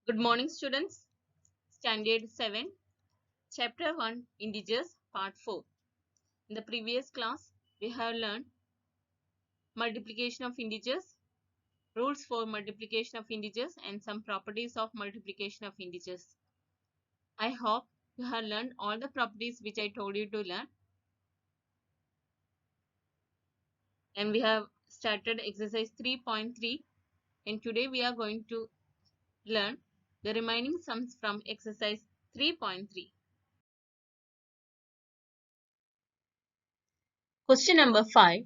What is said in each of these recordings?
Good morning, students. Standard 7, Chapter 1, Integers, Part 4. In the previous class, we have learned multiplication of integers, rules for multiplication of integers, and some properties of multiplication of integers. I hope you have learned all the properties which I told you to learn. And we have started exercise 3.3, and today we are going to learn the remaining sums from exercise 3.3. Question number 5.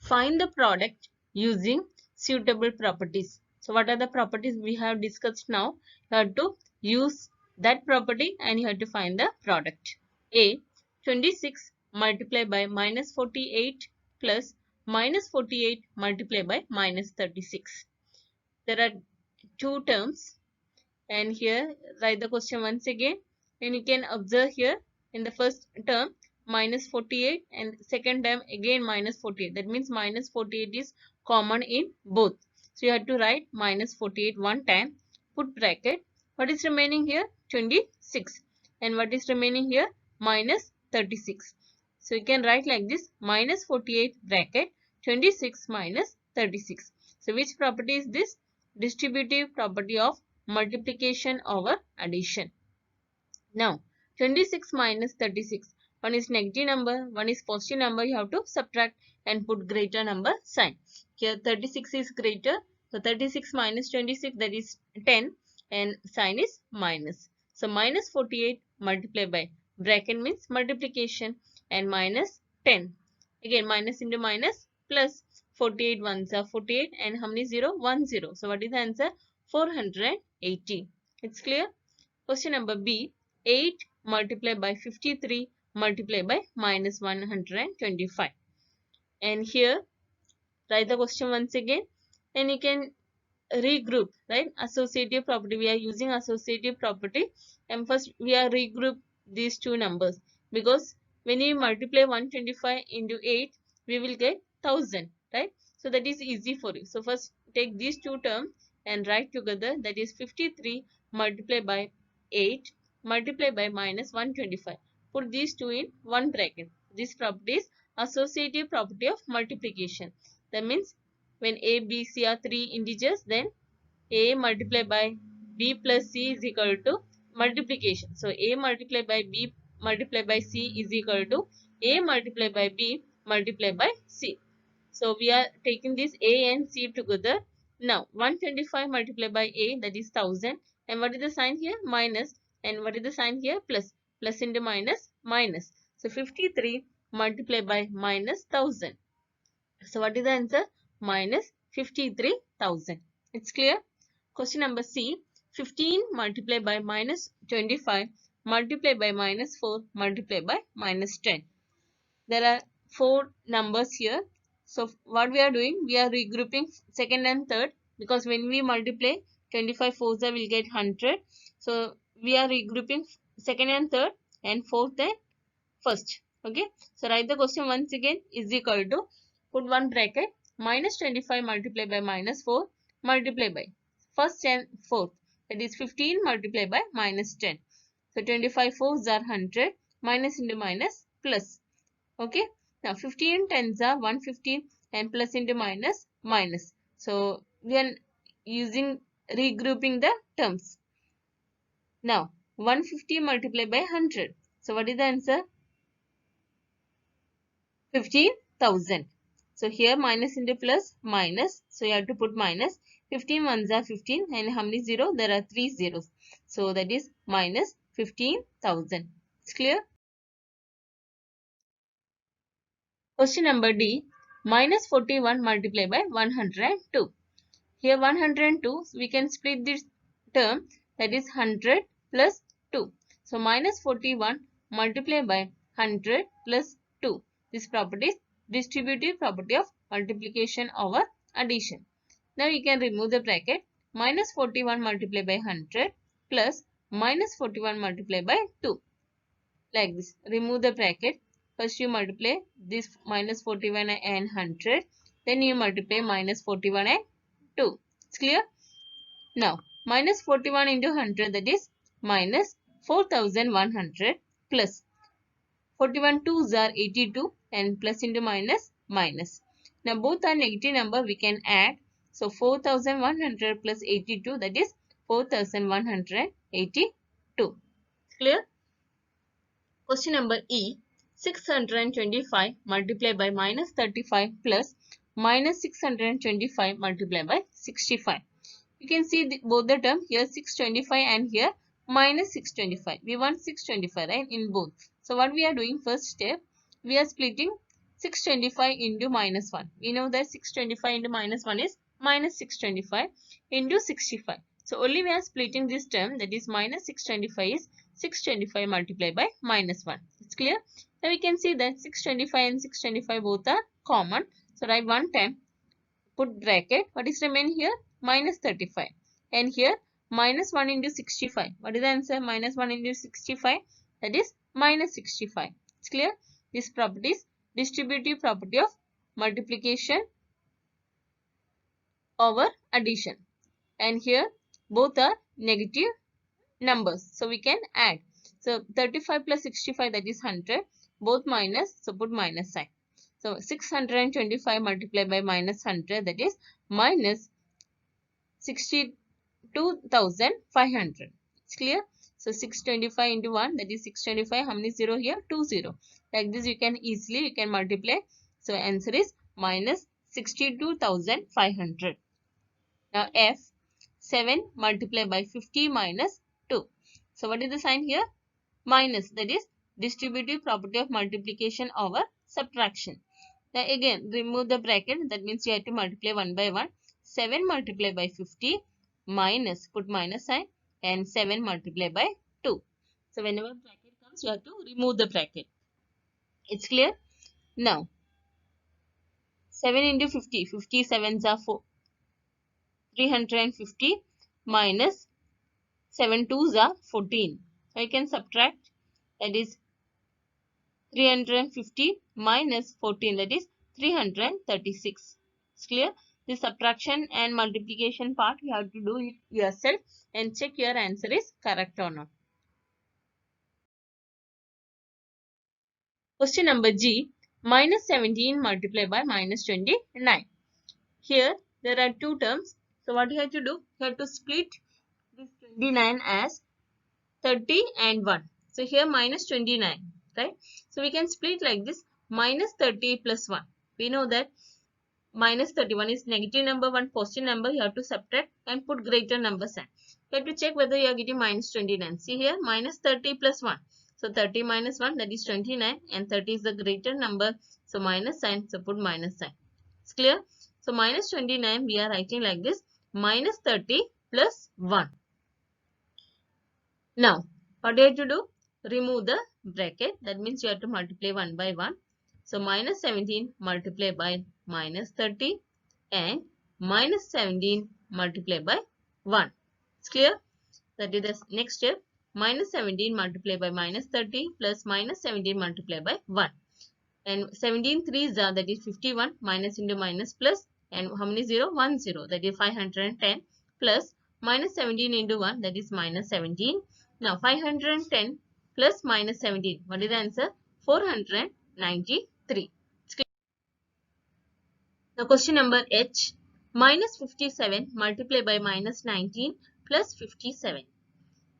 Find the product using suitable properties. So what are the properties we have discussed now? You have to use that property and you have to find the product. A. 26 multiplied by minus 48 plus minus 48 multiplied by minus 36. There are two terms, and here write the question once again, and you can observe here in the first term minus 48 and second term again minus 48. That means minus 48 is common in both. So you have to write minus 48 one time, put bracket. What is remaining here? 26. And what is remaining here? Minus 36. So you can write like this, minus 48 bracket 26 minus 36. So which property is this? Distributive property of multiplication over addition. Now 26 minus 36, one is negative number, one is positive number. You have to subtract and put greater number sign. Here 36 is greater, so 36 minus 26, that is 10, and sign is minus. So minus 48 multiplied by bracket means multiplication, and minus 10. Again minus into minus plus 48 ones are 48, and how many 0? 1 0. So what is the answer? 480. It's clear? Question number B. 8 multiplied by 53 multiplied by minus 125. And here write the question once again, and you can regroup, right? Associative property. We are using associative property, and first we are regroup these two numbers, because when you multiply 125 into 8, we will get 1000, right? So that is easy for you. So first take these two terms and write together, that is 53 multiplied by 8 multiplied by minus 125. Put these two in one bracket. This property is associative property of multiplication. That means when A, B, C are three integers, then A multiplied by B plus C is equal to multiplication. So A multiplied by B multiplied by C is equal to A multiplied by B multiplied by C. So we are taking this A and C together. Now 125 multiplied by A, that is 1000. And what is the sign here? Minus. And what is the sign here? Plus. Plus into minus, minus. So 53 multiplied by minus 1000. So what is the answer? Minus 53,000. It's clear? Question number C. 15 multiplied by minus 25 multiplied by minus 4 multiplied by minus 10. There are four numbers here. So what we are doing? We are regrouping second and third, because when we multiply 25 fours will get 100. So we are regrouping second and third, and fourth and first. Okay. So write the question once again, is equal to, put one bracket, minus 25 multiplied by minus 4 multiplied by first and fourth, that is 15 multiplied by minus 10. So 25 fours are 100, minus into minus plus. Okay. Now 15 tens are 115, and plus into minus, minus. So we are using regrouping the terms. Now 150 multiplied by 100. So what is the answer? 15,000. So here minus into plus, minus. So you have to put minus. 15 ones are 15, and how many 0? There are 3 zeros. So that is minus 15,000. It's clear? Question number D. Minus 41 multiplied by 102. Here 102, we can split this term, that is 100 plus 2. So minus 41 multiplied by 100 plus 2. This property is distributive property of multiplication over addition. Now you can remove the bracket. Minus 41 multiplied by 100 plus minus 41 multiplied by 2. Like this. Remove the bracket. First you multiply this minus 41 and 100. Then you multiply minus 41 and 2. It's clear? Now, minus 41 into 100, that is minus 4100, plus 41 2s are 82, and plus into minus minus. Now both are negative number, we can add. So 4100 plus 82, that is 4182. Clear? Question number E. 625 multiplied by minus 35 plus minus 625 multiplied by 65. You can see both the term here 625 and here minus 625. We want 625, right, in both. So what we are doing, first step, we are splitting 625 into minus 1. We know that 625 into minus 1 is minus 625 into 65. So only we are splitting this term, that is minus 625 is 625 multiplied by minus 1. It's clear? Now we can see that 625 and 625 both are common. So write one time, put bracket. What is remaining here? Minus 35. And here minus 1 into 65. What is the answer? Minus 1 into 65. That is minus 65. It's clear? This property is distributive property of multiplication over addition. And here both are negative numbers. So we can add. So 35 plus 65, that is 100. Both minus. So put minus sign. So 625 multiplied by minus 100, that is minus 62,500. It's clear? So 625 into 1, that is 625. How many 0 here? 2 0. Like this you can easily multiply. So answer is minus 62,500. Now F. 7 multiplied by 50 minus 2. So what is the sign here? Minus. That is distributive property of multiplication over subtraction. Now again remove the bracket. That means you have to multiply one by one. 7 multiplied by 50 minus, put minus sign, and 7 multiplied by 2. So whenever bracket comes, you have to remove the bracket. It's clear? Now 7 into 50. 50 sevens are 4. 350 minus 7 2s are 14. So I can subtract. That is 350 minus 14, that is 336. It's clear? This subtraction and multiplication part you have to do it yourself and check your answer is correct or not. Question number G. Minus 17 multiplied by minus 29. Here there are two terms. So what you have to do? You have to split this 29 as 30 and 1. So here minus 29. Right? So we can split like this, minus 30 plus 1. We know that minus 31 is negative number, one positive number. You have to subtract and put greater number sign. You have to check whether you are getting minus 29. See here, minus 30 plus 1. So 30 minus 1, that is 29, and 30 is the greater number. So minus sign, so put minus sign. It's clear? So minus 29 we are writing like this, minus 30 plus 1. Now what do you have to do? Remove the bracket. That means you have to multiply one by one. So minus 17 multiplied by minus 30 and minus 17 multiplied by 1. It's clear? That is the next step. Minus 17 multiplied by minus 30 plus minus 17 multiplied by 1. And 17 3s are, that is 51, minus into minus plus, and how many 0? 1 0, that is 510, plus minus 17 into 1, that is minus 17. Now 510 plus minus 17, what is the answer? 493. Now question number H. Minus 57 multiplied by minus 19 plus 57.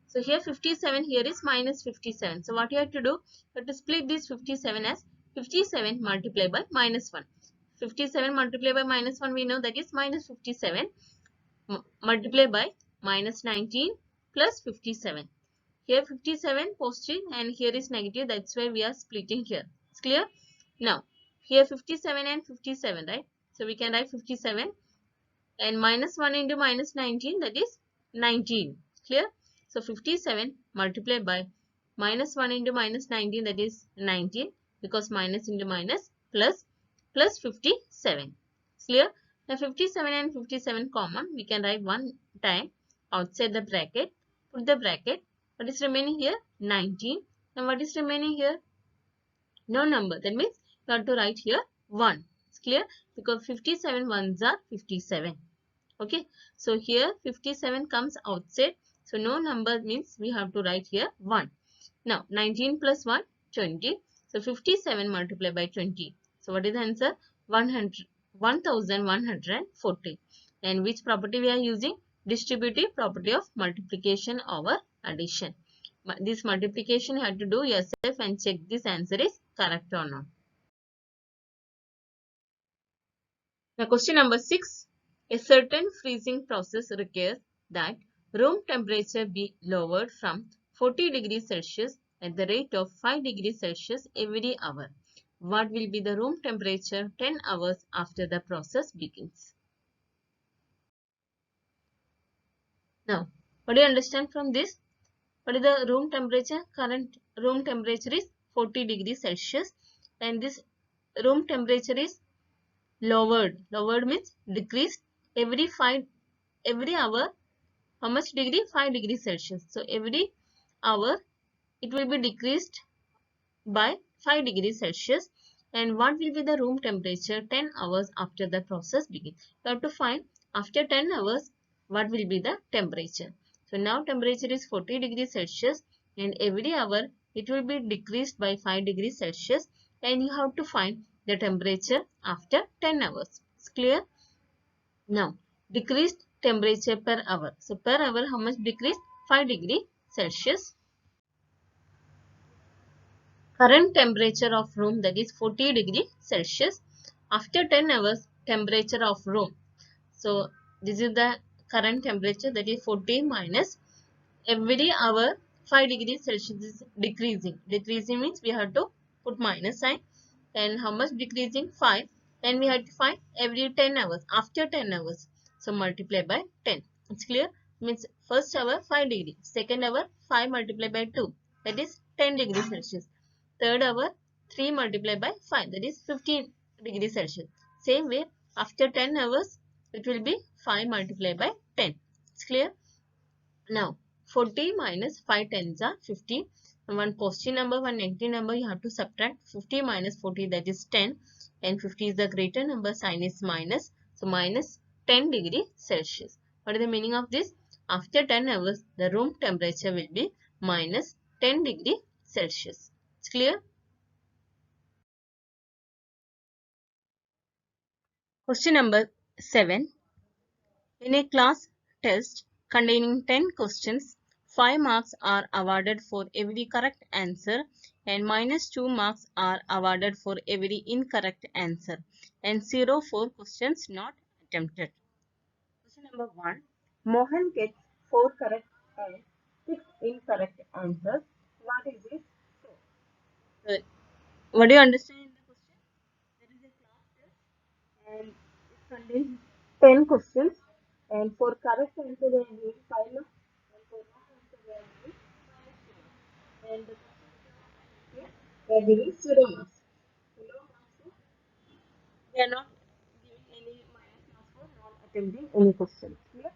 So here 57, here is minus 57. So what you have to do? You have to split this 57 as 57 multiplied by minus 1. 57 multiplied by minus 1, we know that is minus 57 multiplied by minus 19 plus 57. Here 57 positive and here is negative. That's why we are splitting here. It's clear? Now here 57 and 57, right? So we can write 57 and minus 1 into minus 19, that is 19. Clear? So 57 multiplied by minus 1 into minus 19, that is 19, because minus into minus plus 57. Clear? Now 57 and 57 common. We can write one time outside the bracket. Put the bracket. What is remaining here? 19. And what is remaining here? No number. That means you have to write here 1. It's clear? Because 57 ones are 57. Okay, so here 57 comes outside. So no number means we have to write here 1. Now 19 plus 1, 20. So 57 multiplied by 20. So what is the answer? 100, 1140. And which property we are using? Distributive property of multiplication over addition. This multiplication you have to do yourself and check this answer is correct or not. Now question number 6. A certain freezing process requires that room temperature be lowered from 40 degrees Celsius at the rate of 5 degrees Celsius every hour. What will be the room temperature 10 hours after the process begins? Now, what do you understand from this? What is the room temperature? Current room temperature is 40 degrees Celsius and this room temperature is lowered. Lowered means decreased every hour. How much degree? 5 degrees Celsius. So every hour it will be decreased by 5 degrees Celsius. And what will be the room temperature 10 hours after the process begins? You have to find after 10 hours what will be the temperature. So now temperature is 40 degrees Celsius and every hour it will be decreased by 5 degrees Celsius and you have to find the temperature after 10 hours. It's clear? Now, decreased temperature per hour. So, per hour, how much decreased? 5 degree Celsius. Current temperature of room, that is 40 degree Celsius. After 10 hours, temperature of room. So, this is the current temperature, that is 40 minus every hour 5 degrees Celsius is decreasing. Decreasing means we have to put minus sign. And how much decreasing? 5. And we have to find every 10 hours. After 10 hours. So multiply by 10. It's clear? Means first hour 5 degree. Second hour 5 multiplied by 2. That is 10 degrees Celsius. Third hour 3 multiplied by 5. That is 15 degrees Celsius. Same way after 10 hours it will be 5 multiplied by 10. It's clear? Now, 40 minus 5 tens are 50. And one positive number, one negative number, you have to subtract 50 minus 40, that is 10. And 50 is the greater number, sign is minus. So, minus 10 degree Celsius. What is the meaning of this? After 10 hours, the room temperature will be minus 10 degree Celsius. It's clear? Question number 7. In a class test containing 10 questions, 5 marks are awarded for every correct answer and minus 2 marks are awarded for every incorrect answer and 0 for questions not attempted. Question number 1. Mohan gets 4 correct and 6 incorrect answers. What is it? What do you understand in the question? There is a class test and it contains 10 questions and for correct answer they are giving 5 marks and for wrong answer they are giving minus 2 marks and the questions they are giving 0 marks. So no marks for, they are not giving any minus marks for not attempting any question. Clear?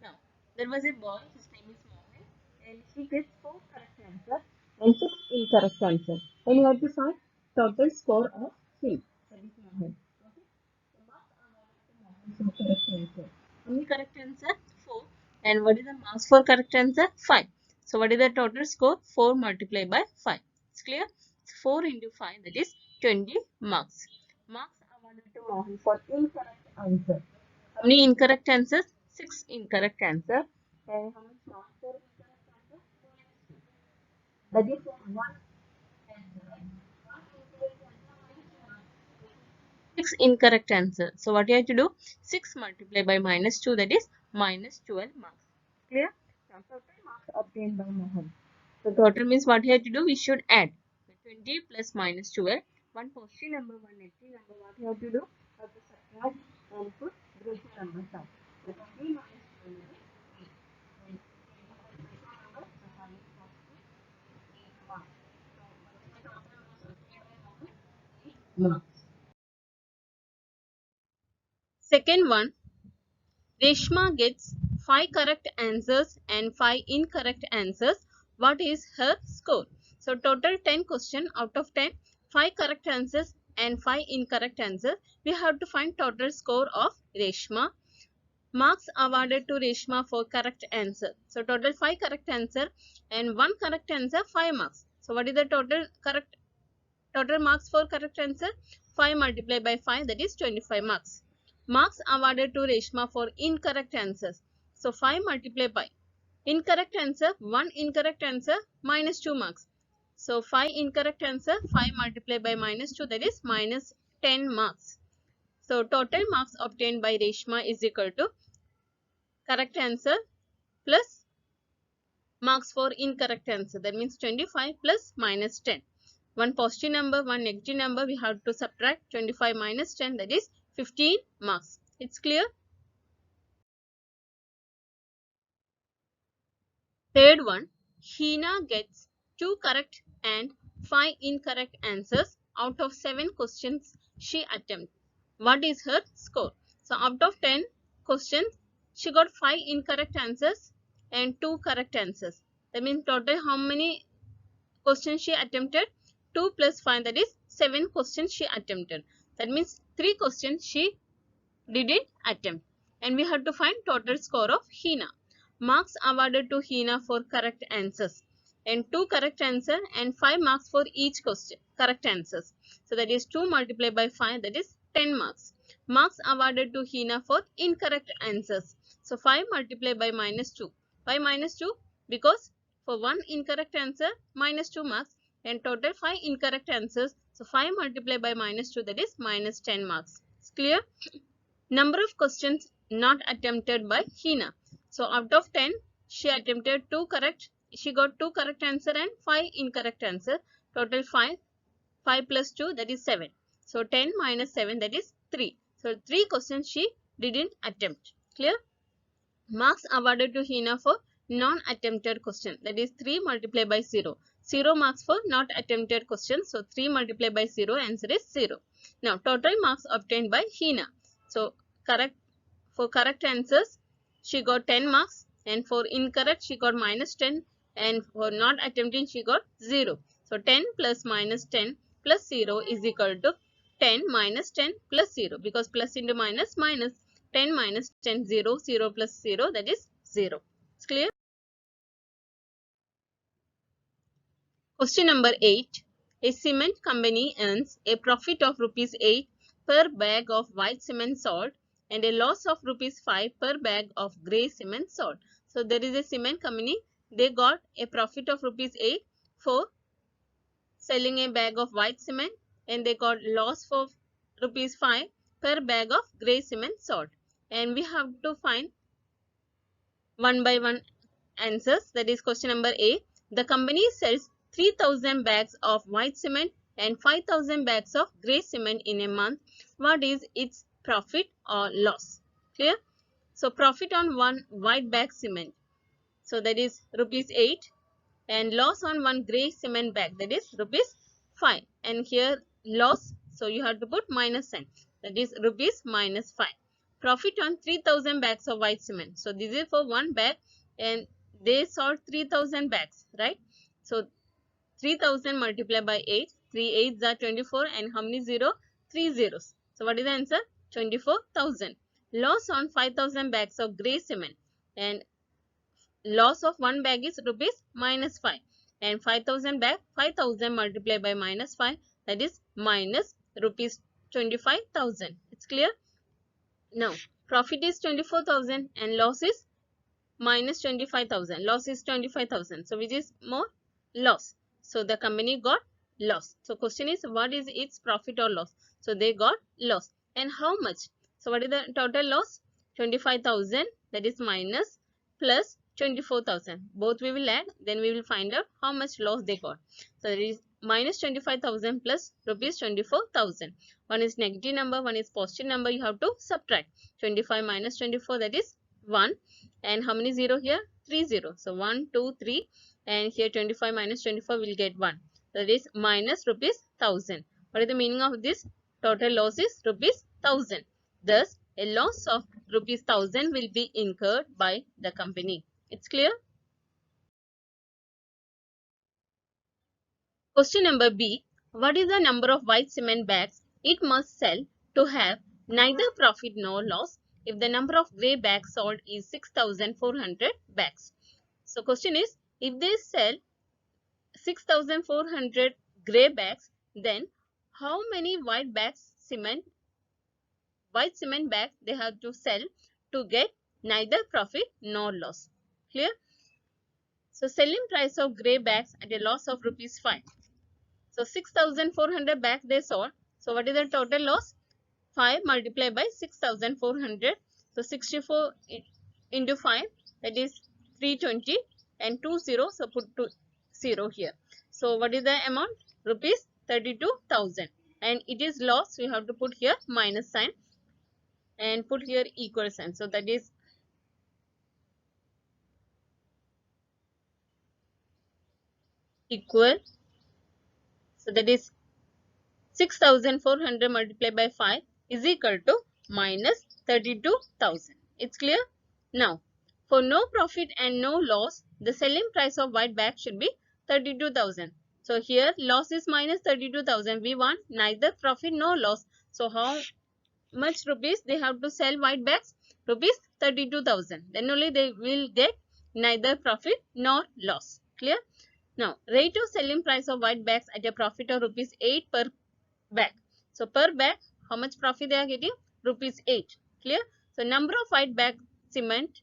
Now, there was a boy, his name is Mohan, and he gets 4 correct answers and 6 incorrect answers. And you have to find total score of him. That is Mohan. Okay? So, marks are awarded to Mohan for correct answer. How many correct answer? 4. And what is the marks for correct answer? 5. So, what is the total score? 4 multiplied by 5. It's clear? 4 into 5, that is 20 marks. Marks awarded to Mohan for incorrect answer. How many incorrect answers? 6 incorrect answer. And how much marks for incorrect answer? That is one answer. Right? One incorrect answer minus 1. 6 incorrect answer. So what you have to do? 6 multiplied by minus 2, that is minus 12 marks. Clear? Now total marks obtained by Mohan. So total means what you have to do? We should add 20 plus minus 12. One positive number, one negative number. What you have to do? You have to subtract and put greater number down. So 20 minus 12 is 8. And greater number, the highest positive 8 marks. So what is the total marks obtained by Mohan? 8 marks. Second one, Reshma gets 5 correct answers and 5 incorrect answers. What is her score? So total 10 question out of 10, 5 correct answers and 5 incorrect answers. We have to find total score of Reshma. Marks awarded to Reshma for correct answer. So total 5 correct answer and 1 correct answer 5 marks. So what is the total marks for correct answer? 5 multiplied by 5, that is 25 marks. Marks awarded to Reshma for incorrect answers. So 5 multiplied by incorrect answer, 1 incorrect answer minus 2 marks. So 5 incorrect answer, 5 multiplied by minus 2, that is minus 10 marks. So total marks obtained by Reshma is equal to correct answer plus marks for incorrect answer. That means 25 plus minus 10. One positive number, one negative number, we have to subtract 25 minus 10, that is 15 marks. It's clear? Third one, Hina gets 2 correct and 5 incorrect answers out of 7 questions she attempted. What is her score? So out of 10 questions, she got 5 incorrect answers and 2 correct answers. That means total how many questions she attempted? 2 plus 5, that is 7 questions she attempted. That means 3 questions she didn't attempt. And we have to find total score of Hina. Marks awarded to Hina for correct answers. And 2 correct answer and 5 marks for each question. Correct answers. So that is 2 multiplied by 5, that is 10 marks. Marks awarded to Hina for incorrect answers. So 5 multiplied by minus 2. Why minus 2? Because for 1 incorrect answer, minus 2 marks. And total 5 incorrect answers. So 5 multiplied by minus 2, that is minus 10 marks. It's clear? Number of questions not attempted by Hina. So out of 10, she attempted 2 correct. She got 2 correct answer and 5 incorrect answer. Total 5. 5 plus 2, that is 7. So 10 minus 7, that is 3. So 3 questions she didn't attempt. Clear? Marks awarded to Hina for non-attempted question. That is 3 multiplied by 0. 0 marks for not attempted question. So 3 multiplied by 0, answer is 0. Now total marks obtained by Hina. So for correct answers, she got 10 marks, and for incorrect, she got minus 10, and for not attempting, she got 0. So 10 plus minus 10 plus 0 is equal to 10 minus 10 plus 0, because plus into minus minus 10 minus 10, 0, 0 plus 0, that is 0. It's clear? Question number 8. A cement company earns a profit of rupees 8 per bag of white cement salt and a loss of rupees 5 per bag of grey cement salt. So there is a cement company, they got a profit of rupees 8 for selling a bag of white cement, and they got loss for rupees 5 per bag of grey cement salt. And we have to find one by one answers. That is question number A. The company sells 3000 bags of white cement and 5000 bags of grey cement in a month. What is its profit or loss? Clear? So profit on one white bag cement, so that is rupees 8, and loss on one grey cement bag, that is rupees 5. And here loss, so you have to put minus sign, that is rupees minus 5. Profit on 3000 bags of white cement. So this is for one bag, and they sold 3000 bags, right? So 3000 multiplied by 8, 3 8s are 24, and how many 0? 3 zeros. So what is the answer? 24,000. Loss on 5000 bags of grey cement, and loss of one bag is rupees minus 5, and 5000 bag, 5000 multiplied by minus 5, that is minus rupees 25,000. It's clear? Now profit is 24,000 and loss is minus 25,000. Loss is 25,000. So which is more? Loss. So the company got loss. So question is, what is its profit or loss? So they got loss. And how much? So what is the total loss? 25,000, that is minus plus 24,000. Both we will add, then we will find out how much loss they got. So there is minus 25,000 plus rupees 24,000. One is negative number, one is positive number. You have to subtract. 25 minus 24, that is 1. And how many 0 here? 3 0. So 1, 2, 3. And here 25 minus 24 will get 1. That is minus rupees 1000. What is the meaning of this? Total loss is rupees 1000. Thus, a loss of rupees 1000 will be incurred by the company. It's clear? Question number B. What is the number of white cement bags it must sell to have neither profit nor loss if the number of grey bags sold is 6,400 bags. So question is, if they sell 6,400 grey bags, then how many white cement bags they have to sell to get neither profit nor loss? Clear? So selling price of grey bags at a loss of rupees 5. So 6,400 bags they sold. So what is the total loss? 5 multiplied by 6,400. So 64 into 5, that is 320, and 2 zeros, so put 0 here. So what is the amount? Rupees 32,000. And it is loss, we have to put here minus sign and put here equal sign. So that is equal. So that is 6,400 multiplied by 5 is equal to minus 32,000. It's clear? Now, for no profit and no loss, the selling price of white bag should be 32,000. So here loss is minus 32,000. We want neither profit nor loss. So how much rupees they have to sell white bags? Rupees 32,000. Then only they will get neither profit nor loss. Clear? Now, rate of selling price of white bags at a profit of rupees 8 per bag. So per bag, how much profit they are getting? Rupees 8. Clear? So number of white bag cement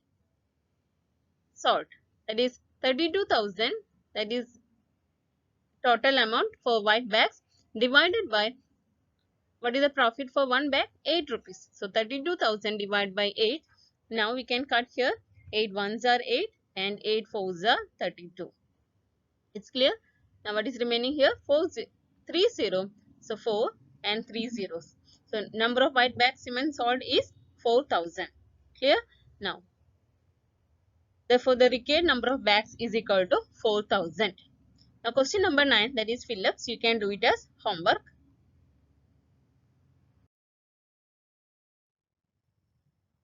sold, that is 32,000, that is total amount for white bags, divided by what is the profit for one bag? 8 rupees. So 32,000 divided by 8. Now we can cut here. 8 ones are 8 and 8 fours are 32. It's clear? Now what is remaining here? 3 0. So 4 and 3 zeros. So number of white bag cement sold is 4,000. Clear? Now, therefore the required number of bags is equal to 4,000. Now question number 9, that is fill ups. You can do it as homework.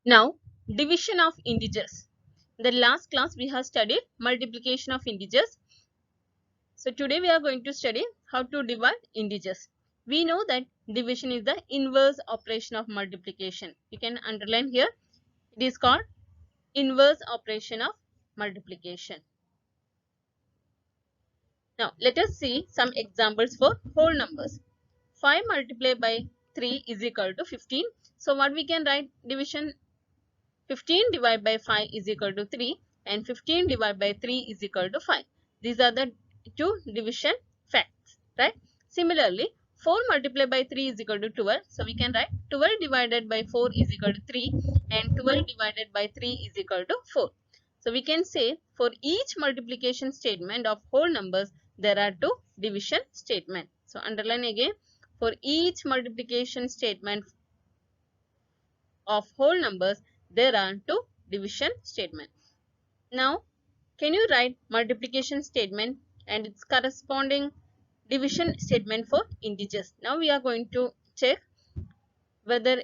Now division of integers. In the last class we have studied multiplication of integers. So today we are going to study how to divide integers. We know that division is the inverse operation of multiplication. You can underline here. It is called inverse operation of multiplication. Now let us see some examples for whole numbers. 5 multiplied by 3 is equal to 15. So what we can write division? 15 divided by 5 is equal to 3 and 15 divided by 3 is equal to 5. These are the two division facts, right? Similarly, 4 multiplied by 3 is equal to 12. So we can write 12 divided by 4 is equal to 3 and 12 divided by 3 is equal to 4. So we can say for each multiplication statement of whole numbers, there are two division statements. So underline again, for each multiplication statement of whole numbers, there are two division statements. Now, can you write multiplication statement and its corresponding division statement for integers? Now we are going to check whether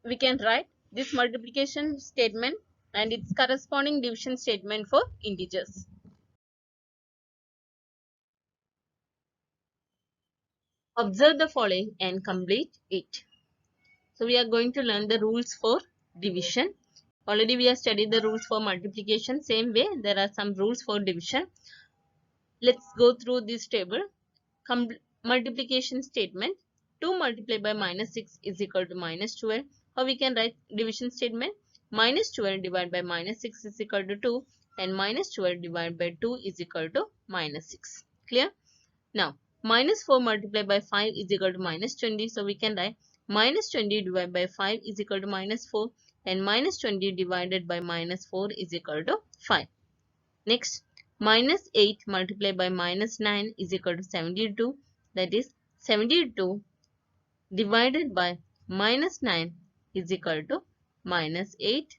we can write this multiplication statement and its corresponding division statement for integers. Observe the following and complete it. So we are going to learn the rules for division. Already we have studied the rules for multiplication. Same way, there are some rules for division. Let's go through this table. Multiplication statement. 2 multiplied by minus 6 is equal to minus 12. How we can write division statement? Minus 12 divided by minus 6 is equal to 2 and minus 12 divided by 2 is equal to minus 6. Clear? Now, minus 4 multiplied by 5 is equal to minus 20. So we can write minus 20 divided by 5 is equal to minus 4 and minus 20 divided by minus 4 is equal to 5. Next, minus 8 multiplied by minus 9 is equal to 72. That is 72 divided by minus 9 is equal to minus 8.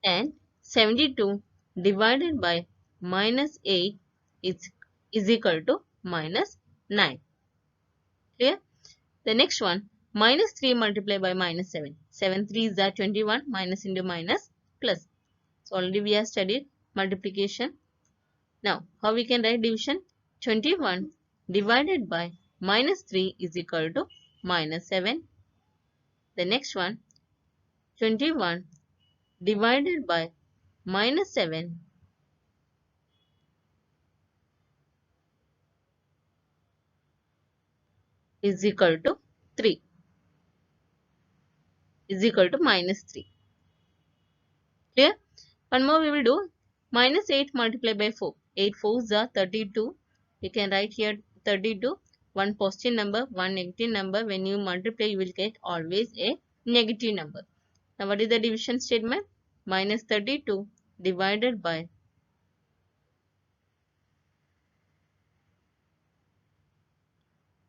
And 72 divided by minus 8 is equal to minus 9. Clear? The next one, minus 3 multiplied by minus 7. 7 3s are 21, minus into minus plus. So already we have studied multiplication. Now, how we can write division? 21 divided by minus 3 is equal to minus 7. The next one, 21 divided by minus 7 is equal to 3, is equal to minus 3. Clear? One more we will do. Minus 8 multiplied by 4. 8 4s are 32. You can write here 32. One positive number, one negative number. When you multiply, you will get always a negative number. Now, what is the division statement? Minus 32 divided by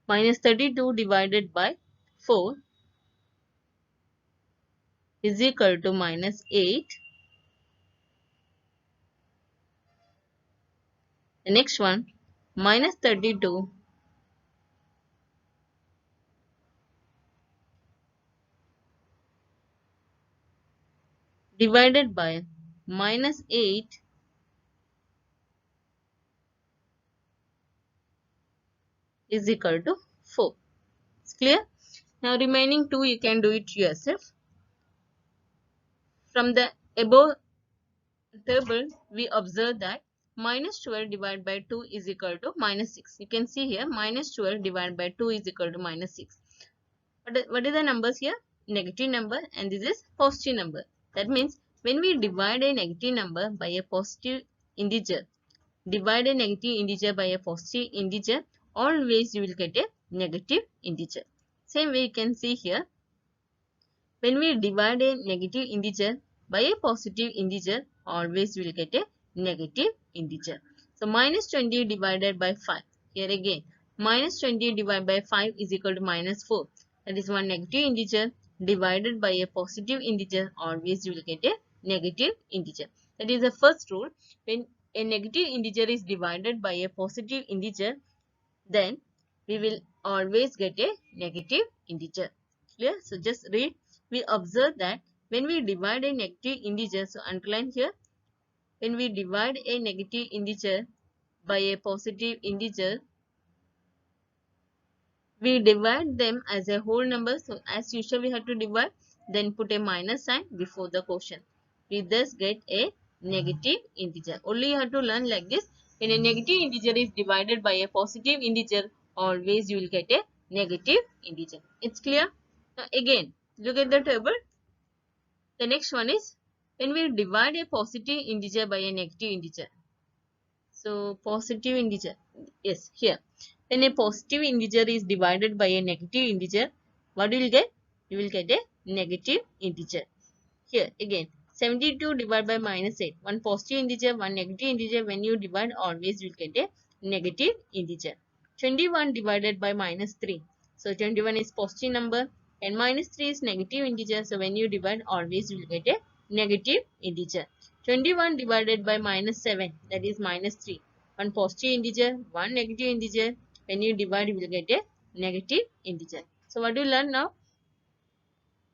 minus 32 divided by 4 is equal to minus 8. The next one, minus 32 divided by minus 8 is equal to 4. It's clear? Now remaining 2 you can do it yourself. From the above table we observe that minus 12 divided by 2 is equal to minus 6. You can see here minus 12 divided by 2 is equal to minus 6. What is the numbers here? Negative number, and this is positive number. That means when we divide a negative number by a positive integer, divide a negative integer by a positive integer, always you will get a negative integer. Same way you can see here, when we divide a negative integer by a positive integer, always we will get a negative integer. So minus 20 divided by 5. Here again, minus 20 divided by 5 is equal to minus 4. That is one negative integer divided by a positive integer, always you will get a negative integer. That is the first rule. When a negative integer is divided by a positive integer, then we will always get a negative integer. Clear? So just read. We observe that when we divide a negative integer, so underline here, when we divide a negative integer by a positive integer, we divide them as a whole number. So as usual we have to divide, then put a minus sign before the quotient. We thus get a negative integer. Only you have to learn like this. When a negative integer is divided by a positive integer, always you will get a negative integer. It's clear? Now again, look at the table. The next one is when we divide a positive integer by a negative integer. So positive integer, yes, here. When a positive integer is divided by a negative integer, what you will get? You will get a negative integer. Here again, 72 divided by minus 8. One positive integer, one negative integer. When you divide, always you will get a negative integer. 21 divided by minus 3. So 21 is positive number and minus 3 is negative integer. So when you divide, always you will get a negative integer. 21 divided by minus 7, that is minus 3. One positive integer, one negative integer. When you divide, you will get a negative integer. So what do you learn now?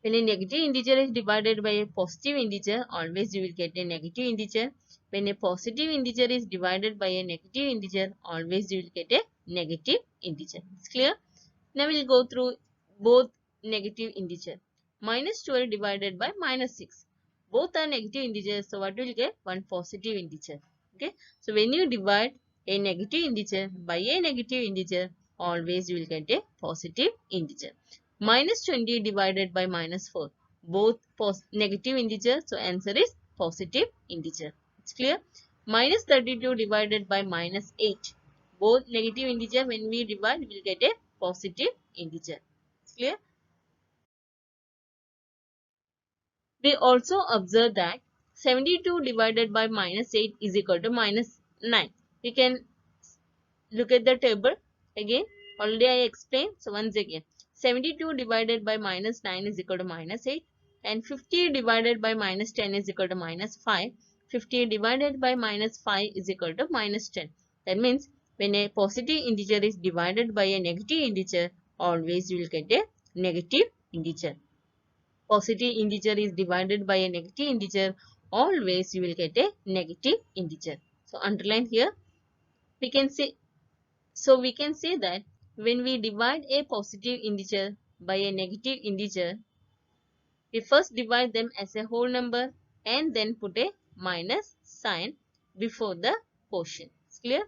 When a negative integer is divided by a positive integer, always you will get a negative integer. When a positive integer is divided by a negative integer, always you will get a negative integer. It's clear? Now we will go through both negative integer. Minus 12 divided by minus 6. Both are negative integers. So what will you get? One positive integer. Okay. So when you divide a negative integer by a negative integer, always you will get a positive integer. Minus 20 divided by minus 4. Both negative integers. So answer is positive integer. It's clear? Minus 32 divided by minus 8. Both negative integer, when we divide, we will get a positive integer. It's clear? We also observe that 72 divided by minus 8 is equal to minus 9. We can look at the table again. Already I explained. So once again, 72 divided by minus 9 is equal to minus 8. And 50 divided by minus 10 is equal to minus 5. 50 divided by minus 5 is equal to minus 10. That means when a positive integer is divided by a negative integer, always you will get a negative integer. Positive integer is divided by a negative integer, always you will get a negative integer. So underline here. We can say, so we can say that when we divide a positive integer by a negative integer, we first divide them as a whole number and then put a minus sign before the quotient. Clear?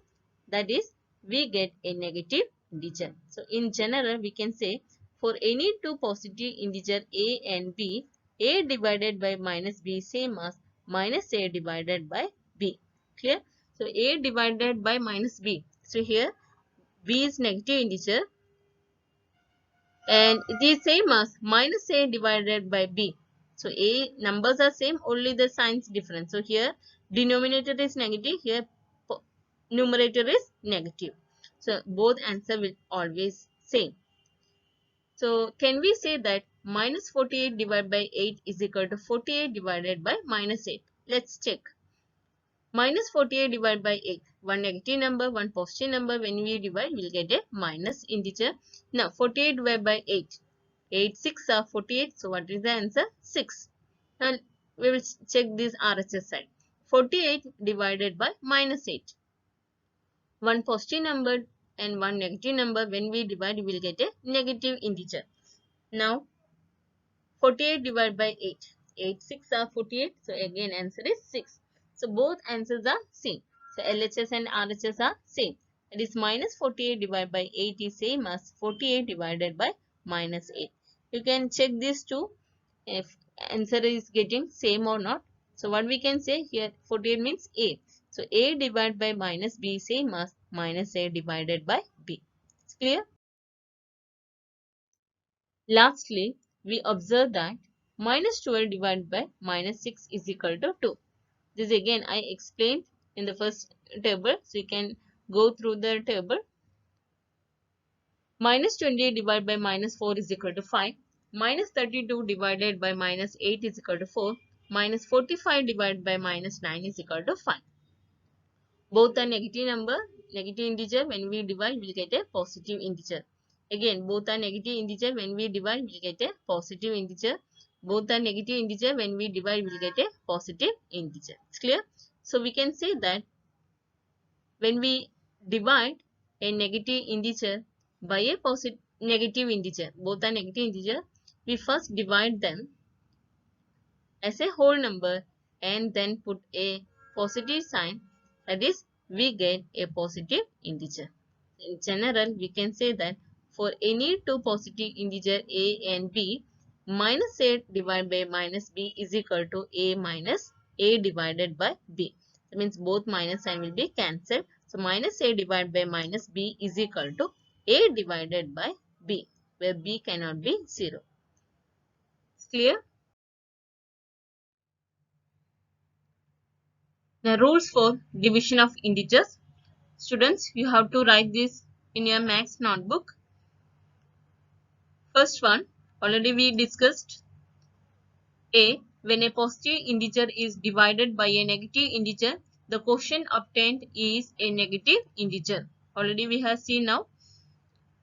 That is, we get a negative integer. So, in general, we can say for any two positive integer a and b, a divided by minus b same as minus a divided by b. Clear? So, a divided by minus b. So, here b is negative integer and it is same as minus a divided by b. So a numbers are same, only the signs different. So here denominator is negative, here numerator is negative. So both answer will always same. So can we say that minus 48 divided by 8 is equal to 48 divided by minus 8? Let's check. Minus 48 divided by 8. One negative number, one positive number. When we divide, we will get a minus integer. Now 48 divided by 8. 8 6 are 48. So what is the answer? 6. Now we will check this RHS side. 48 divided by minus 8. One positive number and one negative number. When we divide, we will get a negative integer. Now 48 divided by 8. 8 6 are 48. So again answer is 6. So both answers are same. So LHS and RHS are same. It is minus 48 divided by 8 is same as 48 divided by minus 8. You can check these two if answer is getting same or not. So what we can say here, 48 means A. So A divided by minus B same as minus A divided by B. It's clear? Lastly, we observe that minus 12 divided by minus 6 is equal to 2. This again I explained in the first table. So you can go through the table. Minus 28 divided by minus 4 is equal to 5. Minus 32 divided by minus 8 is equal to 4. Minus 45 divided by minus 9 is equal to 5. Both are negative number, negative integer. When we divide, we will get a positive integer. Again, both are negative integer. When we divide, we will get a positive integer. Both are negative integer. When we divide, we will get a positive integer. It's clear? So, we can say that when we divide a negative integer by a positive negative integer, both are negative integer, we first divide them as a whole number and then put a positive sign, that is we get a positive integer. In general, we can say that for any two positive integer a and b, minus a divided by minus b is equal to a minus a divided by b. That means both minus sign will be cancelled. So minus a divided by minus b is equal to a divided by b, where b cannot be 0. It's clear? The rules for division of integers. Students, you have to write this in your maths notebook. First one, already we discussed. A. When a positive integer is divided by a negative integer, the quotient obtained is a negative integer. Already we have seen now.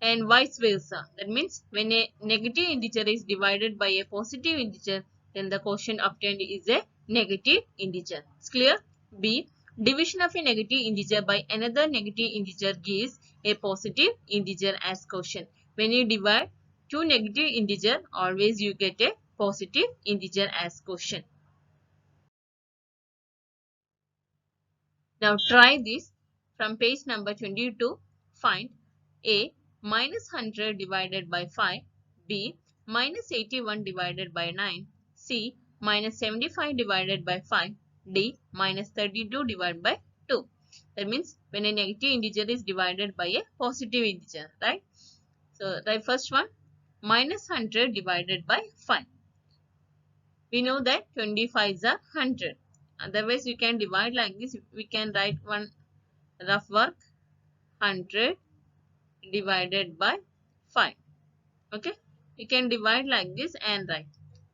And vice versa. That means when a negative integer is divided by a positive integer, then the quotient obtained is a negative integer. It's clear? B. Division of a negative integer by another negative integer gives a positive integer as quotient. When you divide two negative integer, always you get a positive integer as quotient. Now try this from page number 22. Find A minus 100 divided by 5, B minus 81 divided by 9, C minus 75 divided by 5, D minus 32 divided by 2. That means when a negative integer is divided by a positive integer, right? So the first one, minus 100 divided by 5. We know that 25 is a 100. Otherwise, you can divide like this. We can write one rough work, 100 divided by 5. Okay, you can divide like this and write.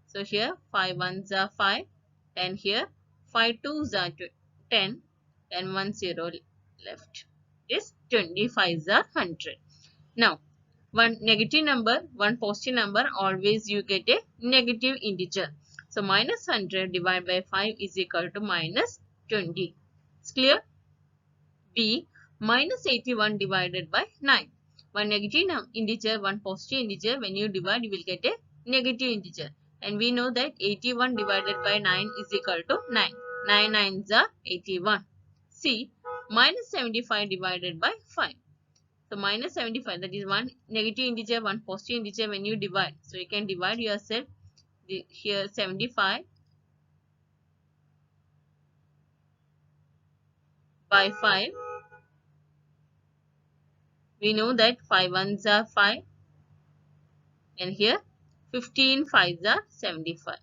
So here 5 ones are 5 and here 5 twos are 10 and 1 0 left. Is 25 is a 100. Now one negative number, one positive number, always you get a negative integer. So minus 100 divided by 5 is equal to minus 20. It's clear? B minus 81 divided by 9. one negative integer, one positive integer. When you divide, you will get a negative integer. And we know that 81 divided by 9 is equal to 9. 9 nines are 81. C. Minus 75 divided by 5. So minus 75, that is one negative integer, one positive integer when you divide. So you can divide yourself here 75 by 5. We know that 5 ones are 5 and here 15 fives are 75.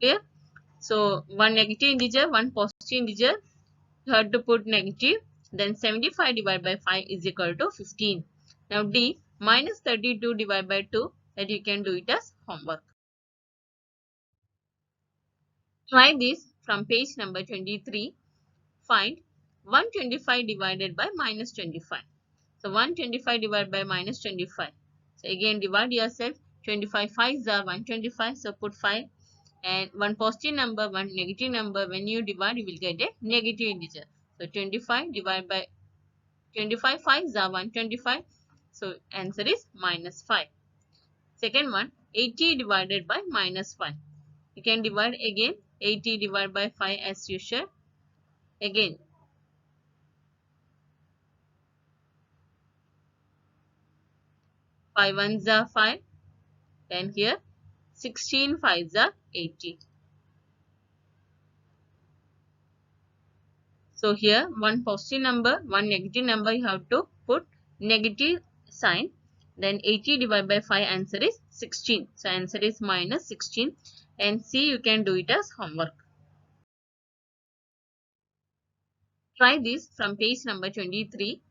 Clear? So one negative integer, one positive integer, you have to put negative. Then 75 divided by 5 is equal to 15. Now D, minus 32 divided by 2, that you can do it as homework. Try this from page number 23. Find 125 divided by minus 25. So 125 divided by minus 25. So again divide yourself. 25 5s are 125. So put 5 and one positive number, one negative number. When you divide, you will get a negative integer. So 25 divided by 25 5s are 125. So answer is minus 5. Second one, 80 divided by minus 1. You can divide again. 80 divided by 5 as usual. Again 5 ones are 5. Then here 16 5s are 80. So here one positive number, one negative number, you have to put negative sign. Then 80 divided by 5, answer is 16. So answer is minus 16. And C, you can do it as homework. Try this from page number 23.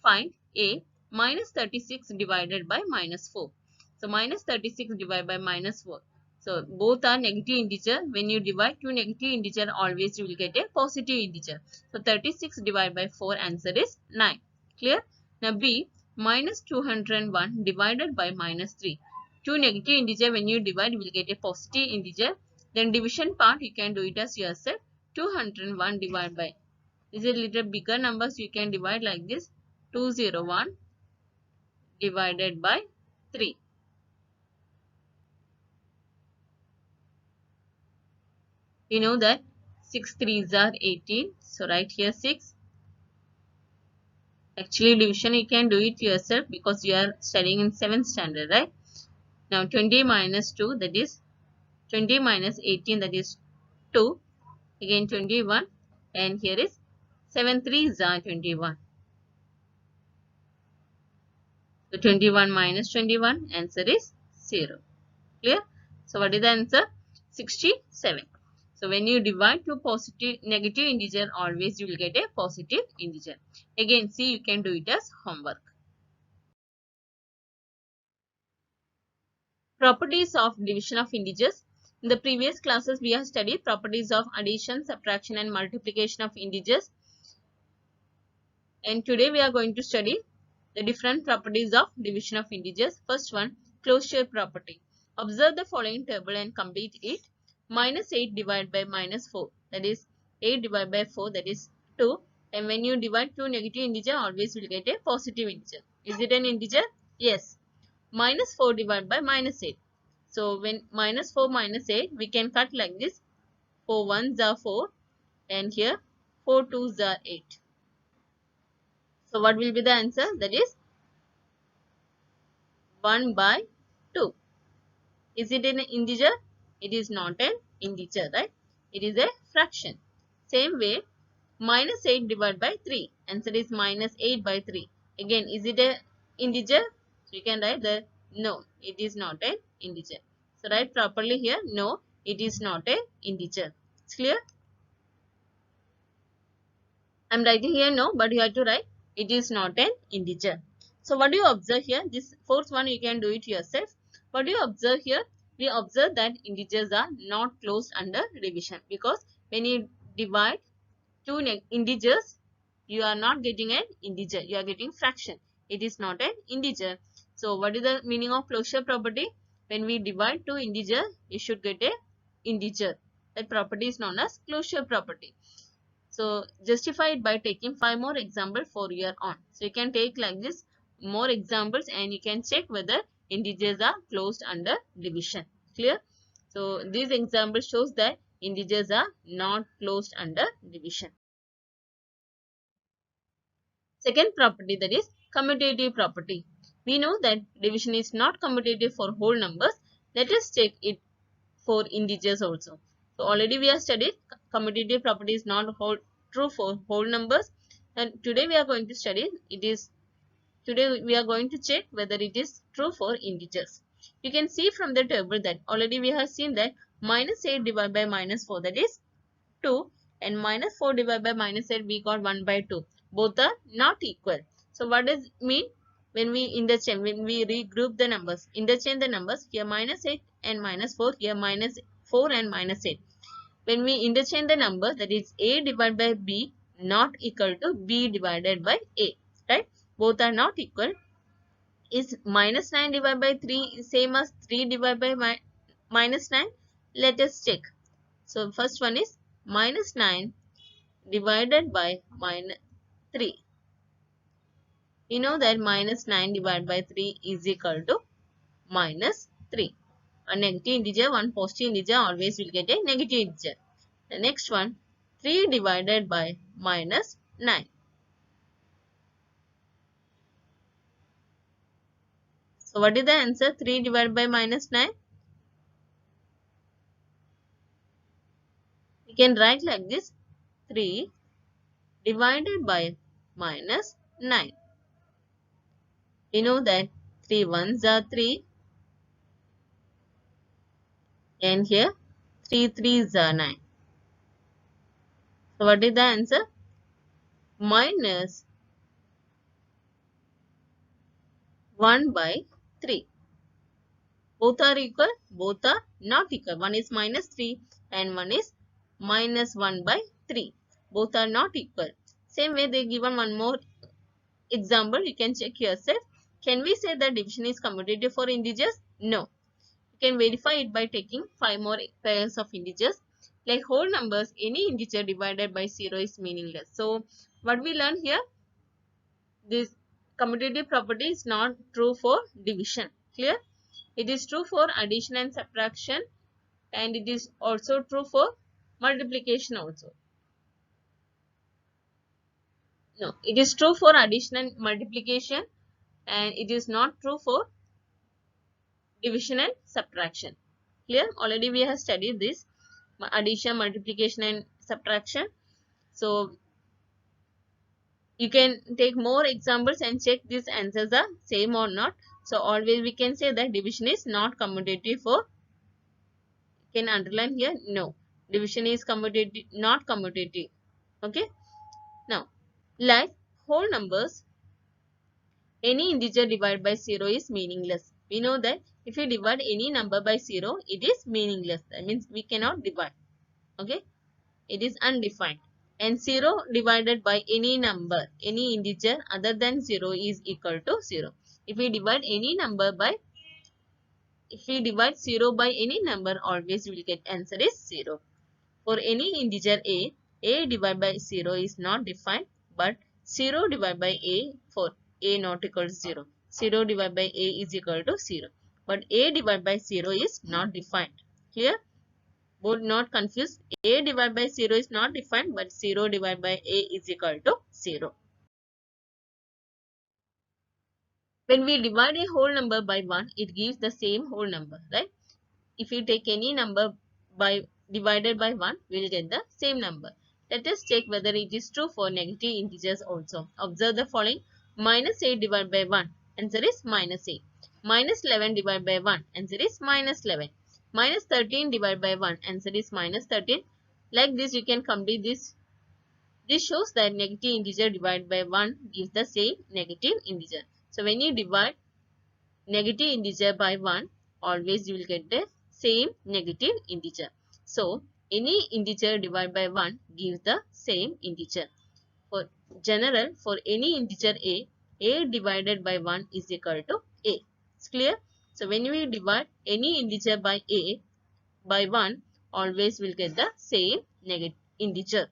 Find A, minus 36 divided by minus 4. So minus 36 divided by minus 4. So both are negative integer. When you divide two negative integer, always you will get a positive integer. So 36 divided by 4, answer is 9. Clear? Now B, minus 201 divided by minus 3. Two negative integer, when you divide, you will get a positive integer. Then division part, you can do it as yourself. 201 divided by. This is a little bigger numbers, you can divide like this. 201 divided by 3. You know that 6 3s are 18. So write here 6. Actually division you can do it yourself because you are studying in 7th standard, right? Now 20 minus 2, that is 20 minus 18, that is 2. Again 21 and here is 7 3s are 21. So 21 minus 21, answer is 0. Clear? So what is the answer? 67. So when you divide two negative integer, always you will get a positive integer. Again, see, you can do it as homework. Properties of division of integers. In the previous classes, we have studied properties of addition, subtraction and multiplication of integers. And today we are going to study the different properties of division of integers. First one, closure property. Observe the following table and complete it. Minus 8 divided by minus 4, that is 8 divided by 4, that is 2. And when you divide two negative integer, always will get a positive integer. Is it an integer? Yes. Minus 4 divided by minus 8. So when minus 4 minus 8, we can cut like this. 4 ones are 4 and here 4 twos are 8. So what will be the answer? That is 1 by 2. Is it an integer? It is not an integer, right? It is a fraction. Same way, minus 8 divided by 3. Answer is minus 8 by 3. Again, is it an integer? So you can write that no, it is not an integer. So write properly here. No, it is not an integer. It's clear? I'm writing here no, but you have to write it is not an integer. So what do you observe here? This fourth one you can do it yourself. What do you observe here? We observe that integers are not closed under division because when you divide two integers, you are not getting an integer. You are getting fraction. It is not an integer. So what is the meaning of closure property? When we divide two integers, you should get a integer. That property is known as closure property. So justify it by taking 5 more examples for your own. So you can take like this more examples and you can check whether integers are closed under division. Clear? So this example shows that integers are not closed under division. Second property, that is commutative property. We know that division is not commutative for whole numbers. Let us check it for integers also. So already we have studied commutative property is not true for whole numbers, and today we are going to study today we are going to check whether it is true for integers. You can see from the table that already we have seen that minus 8 divided by minus 4, that is 2, and minus 4 divided by minus 8 we got 1 by 2. Both are not equal. So what does it mean? When we interchange, when we regroup the numbers, interchange the numbers, here minus 8 and minus 4, here minus 4 and minus 8. When we interchange the number, that is a divided by b not equal to b divided by a, right? Both are not equal. Is minus 9 divided by 3 same as 3 divided by minus 9? Let us check. So first one is minus 9 divided by minus 3. You know that minus 9 divided by 3 is equal to minus 3. A negative integer, one positive integer always will get a negative integer. The next one, 3 divided by minus 9. So what is the answer? 3 divided by minus 9. We can write like this, 3 divided by minus 9. You know that 3 ones are 3 and here 3 threes are 9. So what is the answer? Minus 1 by 3. Both are equal, both are not equal. One is minus 3 and one is minus 1 by 3. Both are not equal. Same way they given one more example. You can check yourself. Can we say that division is commutative for integers? No. You can verify it by taking 5 more pairs of integers. Like whole numbers, any integer divided by 0 is meaningless. So what we learn here, this commutative property is not true for division. Clear? It is true for addition and subtraction, and it is also true for multiplication also. No, it is true for addition and multiplication, and it is not true for division and subtraction. Clear? Already we have studied this addition, multiplication and subtraction. So you can take more examples and check these answers are same or not. So always we can say that division is not commutative for, you can underline here, no. Division is commutative, not commutative. Okay. Now, like whole numbers, any integer divided by 0 is meaningless. We know that if you divide any number by 0, it is meaningless. That means we cannot divide. Okay. It is undefined. And 0 divided by any number, any integer other than 0 is equal to 0. If we divide 0 by any number, always we will get answer is 0. For any integer a divided by 0 is not defined, but 0 divided by a for a not equal to 0. 0 divided by a is equal to 0. But a divided by 0 is not defined. Here, both not confused. A divided by 0 is not defined, but 0 divided by a is equal to 0. When we divide a whole number by 1, it gives the same whole number, right? If we take any number by divided by 1, we will get the same number. Let us check whether it is true for negative integers also. Observe the following. Minus 8 divided by 1. Answer is minus 8. Minus 11 divided by 1. Answer is minus 11. Minus 13 divided by 1. Answer is minus 13. Like this, you can complete this. This shows that negative integer divided by 1 gives the same negative integer. So when you divide negative integer by 1, always you will get the same negative integer. So any integer divided by 1 gives the same integer. For general, for any integer a divided by 1 is equal to a. It's clear? So when we divide any integer by a by 1, always will get the same negative integer.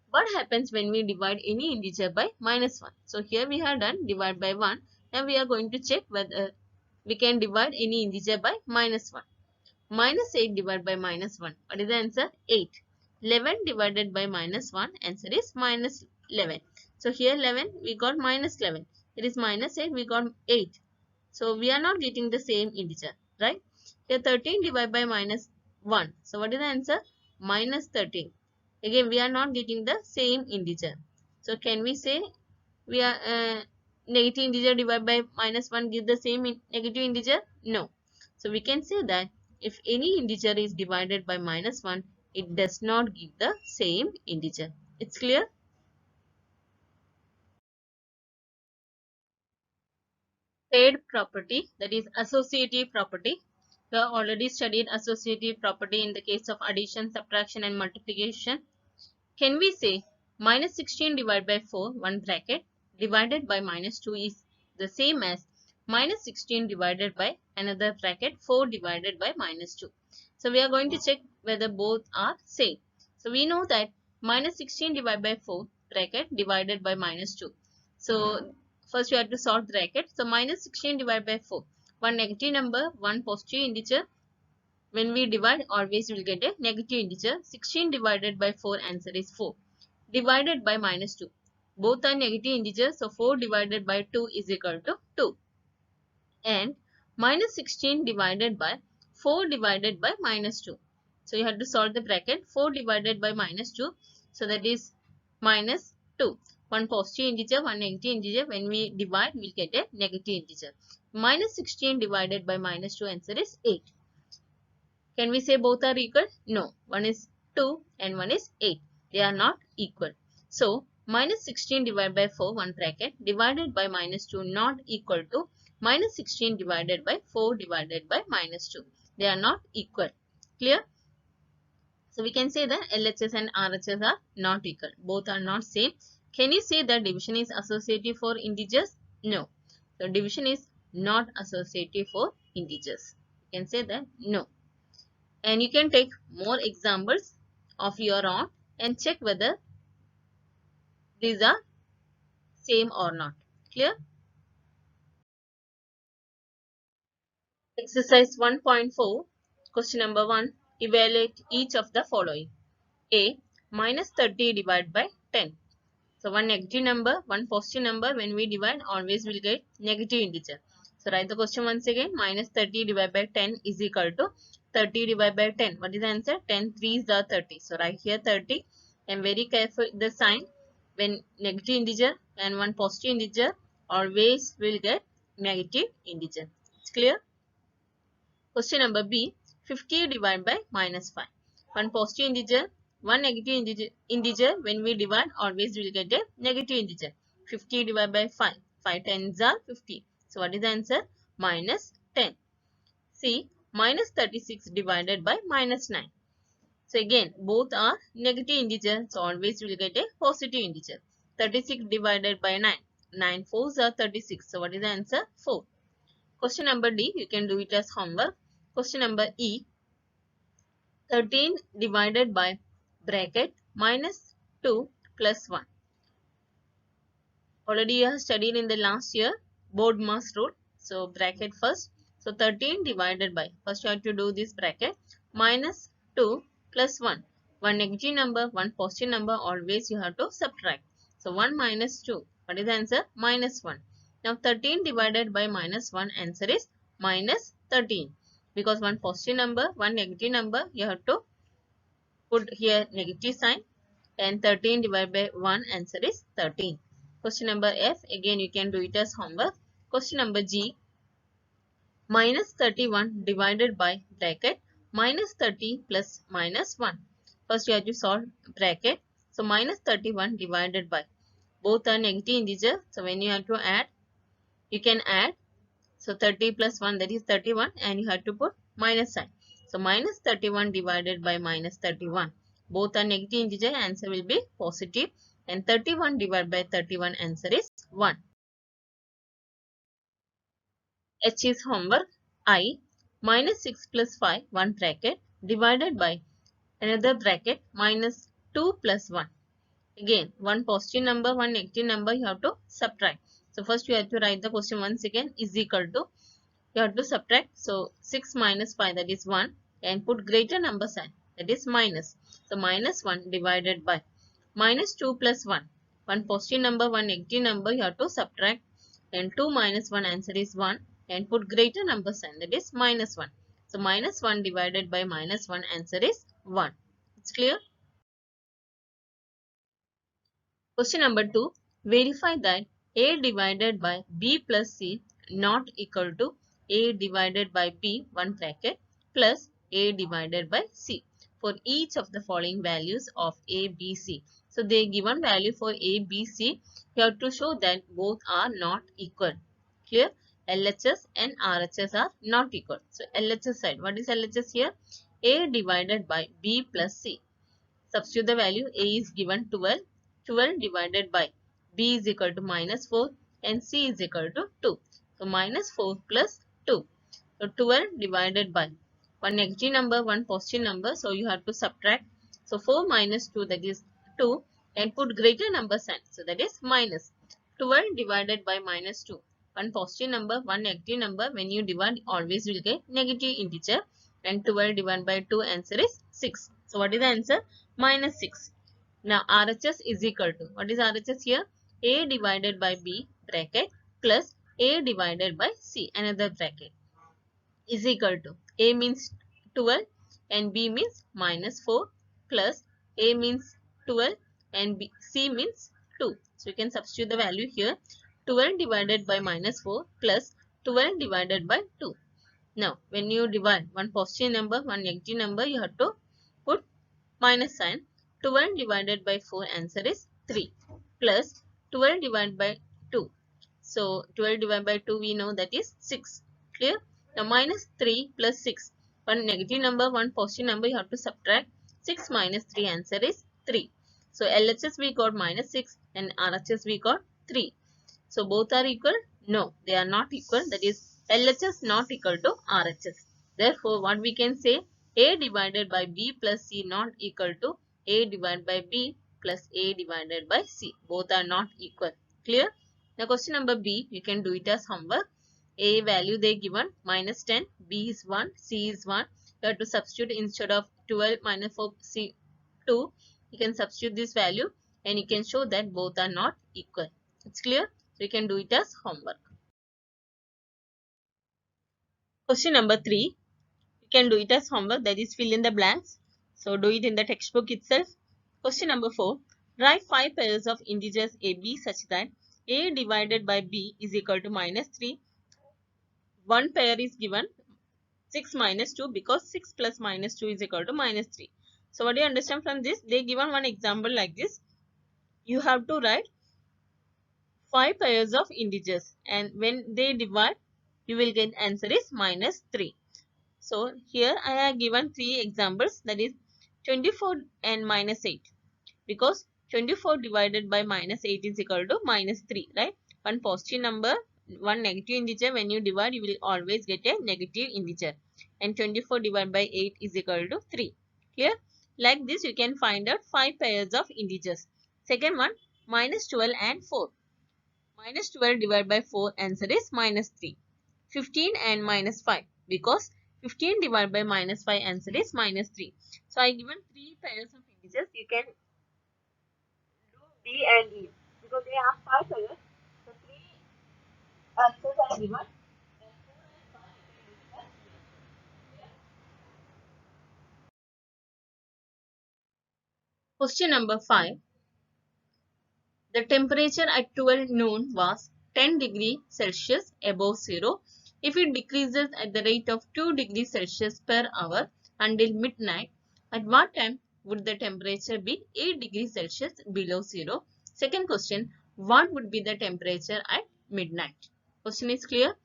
What happens when we divide any integer by minus 1? So here we have done divide by 1. Now we are going to check whether we can divide any integer by minus 1. Minus 8 divided by minus 1. What is the answer? 8. 11 divided by minus 1. Answer is minus 11. So here 11 we got minus 11. It is minus 8 we got 8. So we are not getting the same integer, right? Here 13 divided by minus 1. So what is the answer? Minus 13. Again we are not getting the same integer. So can we say we are negative integer divided by minus 1 give the same negative integer? No. So we can say that if any integer is divided by minus 1, it does not give the same integer. It's clear? Third property, that is associative property. We have already studied associative property in the case of addition, subtraction and multiplication. Can we say minus 16 divided by 4, one bracket, divided by minus 2 is the same as minus 16 divided by another bracket, 4 divided by minus 2. So we are going to check whether both are same. So we know that minus 16 divided by 4 bracket divided by minus 2. So first we have to solve bracket. So minus 16 divided by 4. One negative number, one positive integer. When we divide, always we will get a negative integer. 16 divided by 4, answer is 4. Divided by minus 2. Both are negative integers, so 4 divided by 2 is equal to 2. And minus 16 divided by 4 divided by minus 2. So you have to solve the bracket. 4 divided by minus 2. So that is minus 2. One positive integer, one negative integer. When we divide, we will get a negative integer. Minus 16 divided by minus 2, answer is 8. Can we say both are equal? No. One is 2 and one is 8. They are not equal. So, minus 16 divided by 4, one bracket, divided by minus 2 not equal to minus 16 divided by 4 divided by minus 2. They are not equal. Clear? So, we can say that LHS and RHS are not equal. Both are not same. Can you say that division is associative for integers? No. So, division is not associative for integers. You can say that no. And you can take more examples of your own and check whether these are same or not. Clear? Exercise 1.4, question number 1. Evaluate each of the following. A. Minus 30 divided by 10. So one negative number, one positive number. When we divide, always will get negative integer. So write the question once again. Minus 30 divided by 10 is equal to 30 divided by 10. What is the answer? 10 3s are 30. So write here 30. And very careful the sign. When negative integer and one positive integer, always will get negative integer. It's clear? Question number B. 50 divided by minus 5. One positive integer, one negative integer. When we divide, always will get a negative integer. 50 divided by 5. 5 tens are 50. So what is the answer? Minus 10. C. Minus 36 divided by minus 9. So again, both are negative integer. So always will get a positive integer. 36 divided by 9. 9 fours are 36. So what is the answer? 4. Question number D. You can do it as homework. Question number E. 13 divided by bracket minus 2 plus 1. Already you have studied in the last year BODMAS rule. So bracket first. So 13 divided by, first you have to do this bracket, minus 2 plus 1. One negative number, one positive number, always you have to subtract. So 1 minus 2. What is the answer? Minus 1. Now 13 divided by minus 1, answer is minus 13. Because one positive number, one negative number, you have to put here negative sign. And 13 divided by 1, answer is 13. Question number F, again you can do it as homework. Question number G. Minus 31 divided by bracket minus 30 plus minus 1. First you have to solve bracket. So minus 31 divided by, both are negative integer. So when you have to add, you can add. So 30 plus 1, that is 31, and you have to put minus sign. So minus 31 divided by minus 31. Both are negative integer, answer will be positive. And 31 divided by 31, answer is 1. H is homework. I. Minus 6 plus 5, one bracket, divided by another bracket minus 2 plus 1. Again, one positive number, one negative number you have to subtract. So first you have to write the question once again is equal to, you have to subtract. So 6 minus 5, that is 1, and put greater number sign, that is minus. So minus 1 divided by minus 2 plus 1. One positive number, one negative number you have to subtract, and 2 minus 1, answer is 1, and put greater number sign, that is minus 1. So minus 1 divided by minus 1, answer is 1. It's clear? Question number 2. Verify that A divided by B plus C not equal to A divided by B, one bracket, plus A divided by C for each of the following values of A, B, C. So they given value for A, B, C. You have to show that both are not equal. Clear? LHS and RHS are not equal. So LHS side. What is LHS here? A divided by B plus C. Substitute the value. A is given 12. 12 divided by B is equal to minus 4 and C is equal to 2. So minus 4 plus 2. So 12 divided by one negative number, one positive number. So you have to subtract. So 4 minus 2, that is 2, and put greater number sign. So that is minus. 12 divided by minus 2. One positive number, one negative number. When you divide, always will get negative integer. And 12 divided by 2, answer is 6. So what is the answer? Minus 6. Now RHS is equal to, what is RHS here? A divided by B bracket plus A divided by C, another bracket, is equal to, A means 12 and B means minus 4, plus A means 12 and C means 2. So you can substitute the value here. 12 divided by minus 4 plus 12 divided by 2. Now when you divide one positive number, one negative number, you have to put minus sign. 12 divided by 4, answer is 3, plus 12 divided by 2. So 12 divided by 2, we know that is 6. Clear? Now minus 3 plus 6. One negative number, one positive number, you have to subtract. 6 minus 3, answer is 3. So LHS we got minus 6 and RHS we got 3. So both are equal? No, they are not equal. That is LHS not equal to RHS. Therefore, what we can say, A divided by B plus C not equal to A divided by B plus A divided by C. Both are not equal. Clear? Now question number B, you can do it as homework. A value they given minus 10, B is 1, C is 1. You have to substitute instead of 12 minus 4, C 2. You can substitute this value and you can show that both are not equal. It's clear? So you can do it as homework. Question number 3. You can do it as homework, that is fill in the blanks. So do it in the textbook itself. Question number 4. Write 5 pairs of integers a, b such that a divided by b is equal to minus 3. One pair is given 6 minus 2 because 6 plus minus 2 is equal to minus 3. So what do you understand from this? They given one example like this. You have to write 5 pairs of integers and when they divide, you will get answer is minus 3. So here I have given 3 examples, that is 24 and minus 8, because 24 divided by minus 8 is equal to minus 3, right? One positive number, one negative integer, when you divide you will always get a negative integer, and 24 divided by 8 is equal to 3. Clear? Like this you can find out 5 pairs of integers. Second one, minus 12 and 4. Minus 12 divided by 4, answer is minus 3. 15 and minus 5, because 15 divided by minus 5, answer is minus 3. So I given 3 pairs of integers. You can do B and E because they have 5 pairs. So 3 answers are given. Question number 5. The temperature at 12 noon was 10 degrees Celsius above zero. If it decreases at the rate of 2 degrees Celsius per hour until midnight, at what time would the temperature be 8 degrees Celsius below zero? Second question, what would be the temperature at midnight? Question is clear?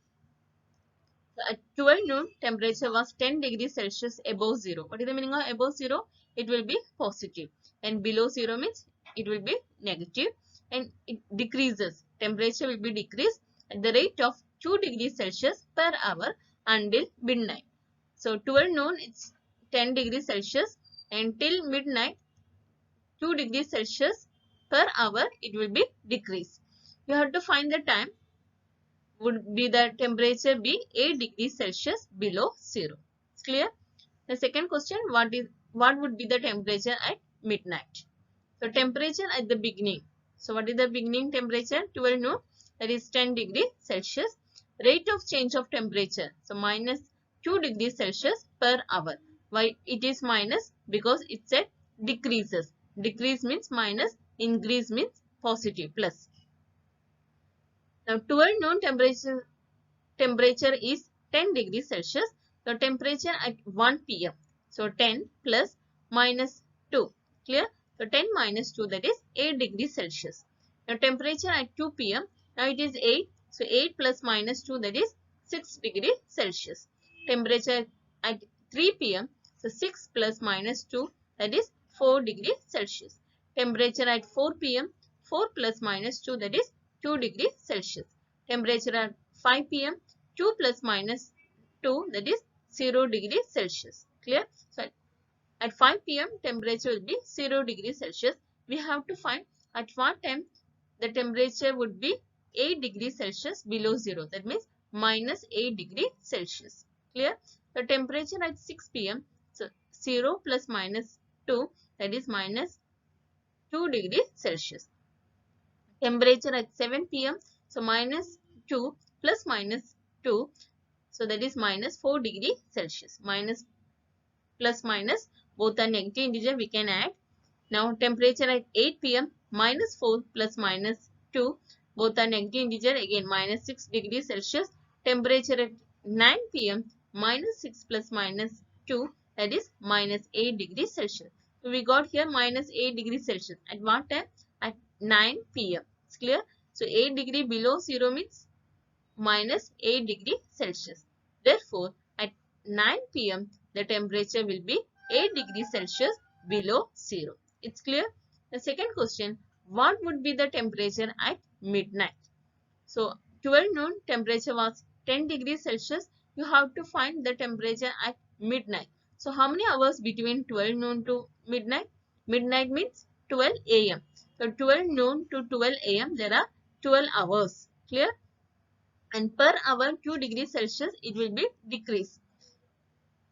At 12 noon, temperature was 10 degrees Celsius above zero. What is the meaning of above zero? It will be positive. And below zero means it will be negative. And it decreases. Temperature will be decreased at the rate of 2 degrees Celsius per hour until midnight. So 12 noon it's 10 degrees Celsius and till midnight 2 degrees Celsius per hour it will be decrease. You have to find the time. Would be the temperature be 8 degrees Celsius below 0. It's clear? The second question, what would be the temperature at midnight? So temperature at the beginning. So what is the beginning temperature? 12 noon, that is 10 degrees Celsius. Rate of change of temperature. So minus 2 degrees Celsius per hour. Why it is minus? Because it said decreases. Decrease means minus, increase means positive, plus. Now 12 noon temperature is 10 degrees Celsius. The temperature at 1 p.m. So 10 plus minus 2. Clear? So 10 minus 2, that is 8 degrees Celsius. Now temperature at 2 p.m. Now it is 8. So 8 plus minus 2, that is 6 degrees Celsius. Temperature at 3 p.m. So 6 plus minus 2, that is 4 degrees Celsius. Temperature at 4 p.m. 4 plus minus 2, that is 2 degrees Celsius. Temperature at 5 p.m. 2 plus minus 2, that is 0 degrees Celsius. Clear? So at 5 p.m. temperature will be 0 degrees Celsius. We have to find at what time the temperature would be 8 degrees Celsius below 0. That means minus 8 degrees Celsius. Clear? The temperature at 6 p.m. So 0 plus minus 2, that is minus 2 degrees Celsius. Temperature at 7 p.m. So minus 2 plus minus 2. So that is minus 4 degrees Celsius. Minus plus minus, both are negative integer, we can add. Now temperature at 8 p.m. minus 4 plus minus 2. Both are negative integer, again minus 6 degrees Celsius. Temperature at 9 p.m. minus 6 plus minus 2, that is minus 8 degrees Celsius. So we got here minus 8 degrees Celsius. At what time? At 9 p.m. It's clear? So 8 degree below 0 means minus 8 degrees Celsius. Therefore, at 9 p.m. the temperature will be 8 degrees Celsius below 0. It's clear? The second question, what would be the temperature at midnight? So 12 noon temperature was 10 degrees Celsius. You have to find the temperature at midnight. So how many hours between 12 noon to midnight? Midnight means 12 a.m. So 12 noon to 12 a.m. there are 12 hours. Clear? And per hour 2 degrees Celsius it will be decrease.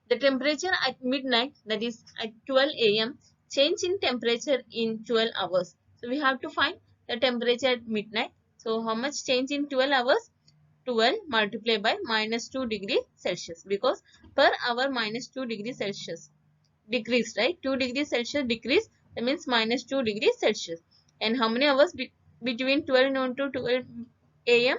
The temperature at midnight, that is at 12 a.m. change in temperature in 12 hours. So we have to find the temperature at midnight. So how much change in 12 hours? 12 multiplied by minus 2 degrees Celsius, because per hour minus 2 degrees Celsius decrease, right? 2 degrees Celsius decrease, that means minus 2 degrees Celsius. And how many hours between 12 noon to 12 a.m.?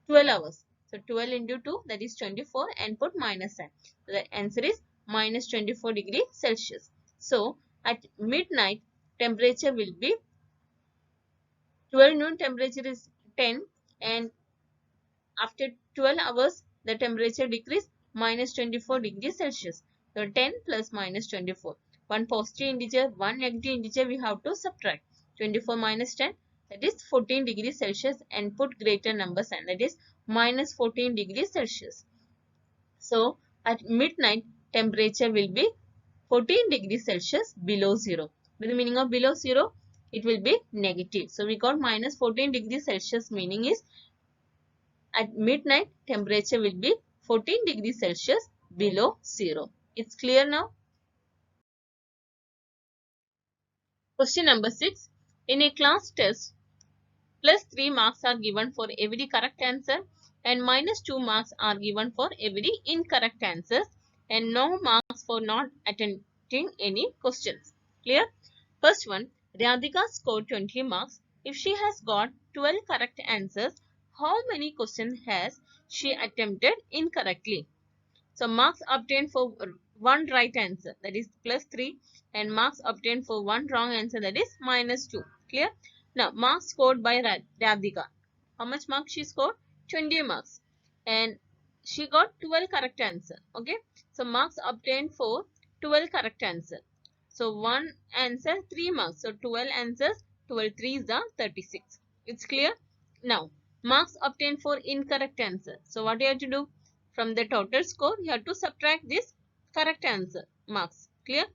12 hours. So 12 into 2, that is 24, and put minus sign. So the answer is minus 24 degrees Celsius. So at midnight temperature will be 12 noon temperature is 10, and after 12 hours the temperature decrease minus 24 degrees Celsius. So 10 plus minus 24. One positive integer, one negative integer we have to subtract. 24 minus 10, that is 14 degrees Celsius, and put greater number sign, that is minus 14 degrees Celsius. So at midnight temperature will be 14 degrees Celsius below 0. With the meaning of below 0, it will be negative. So we got minus 14 degrees Celsius, meaning is at midnight temperature will be 14 degrees Celsius below 0. It's clear now? Question number 6. In a class test, plus 3 marks are given for every correct answer and minus 2 marks are given for every incorrect answer, and no marks for not attempting any questions. Clear? First one, Radhika scored 20 marks. If she has got 12 correct answers, how many questions has she attempted incorrectly? So marks obtained for one right answer, that is plus 3, and marks obtained for one wrong answer, that is minus 2. Clear? Now marks scored by Radhika. How much marks she scored? 20 marks. And she got 12 correct answer. Okay. So marks obtained for 12 correct answer. So one answer 3 marks. So 12 answers, 12 3s are 36. It's clear? Now marks obtained for incorrect answer. So what you have to do? From the total score, you have to subtract this correct answer marks. Clear?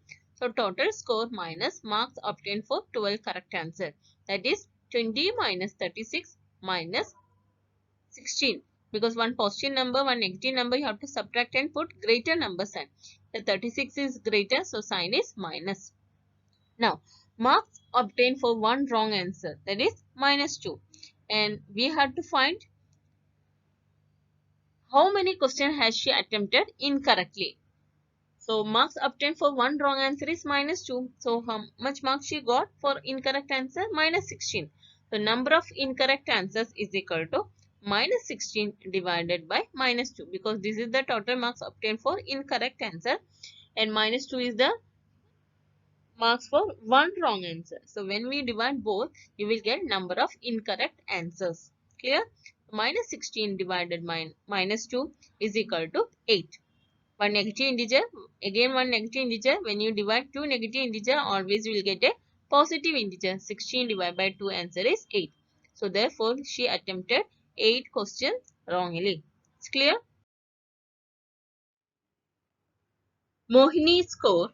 So total score minus marks obtained for 12 correct answer. That is 20 minus 36 minus 16. Because one positive number, one negative number, you have to subtract and put greater number sign. The 36 is greater, so sign is minus. Now, marks obtained for one wrong answer, that is minus 2. And we have to find how many questions has she attempted incorrectly. So, marks obtained for one wrong answer is minus 2. So, how much marks she got for incorrect answer? Minus 16. So, number of incorrect answers is equal to minus 16 divided by minus 2. Because this is the total marks obtained for incorrect answer. And minus 2 is the marks for one wrong answer. So when we divide both, you will get number of incorrect answers. Clear? Minus 16 divided by minus 2 is equal to 8. One negative integer, again one negative integer. When you divide two negative integer, always you will get a positive integer. 16 divided by 2 answer is 8. So therefore, she attempted 8 questions wrongly. It's clear? Mohini score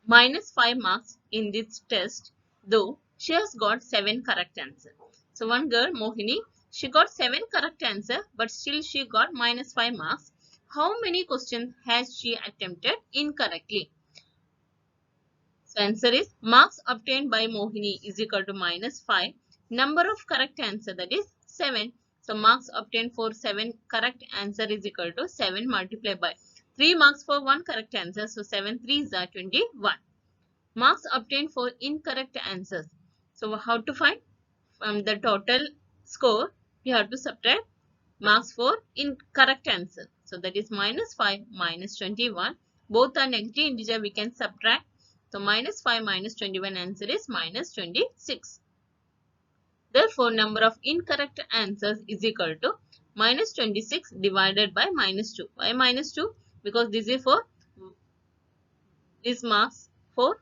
minus 5 marks in this test, though she has got 7 correct answers. So one girl, Mohini, she got 7 correct answers, but still she got minus 5 marks. How many questions has she attempted incorrectly? So answer is marks obtained by Mohini is equal to minus 5. Number of correct answer, that is 7. So marks obtained for 7 correct answer is equal to 7 multiplied by 3 marks for 1 correct answer. So 7 3s are 21. Marks obtained for incorrect answers. So how to find? From the total score, we have to subtract marks for incorrect answer. So that is minus 5 minus 21. Both are negative integer, we can subtract. So minus 5 minus 21 answer is minus 26. Therefore, number of incorrect answers is equal to minus 26 divided by minus 2. Why minus 2? Because this is for this marks for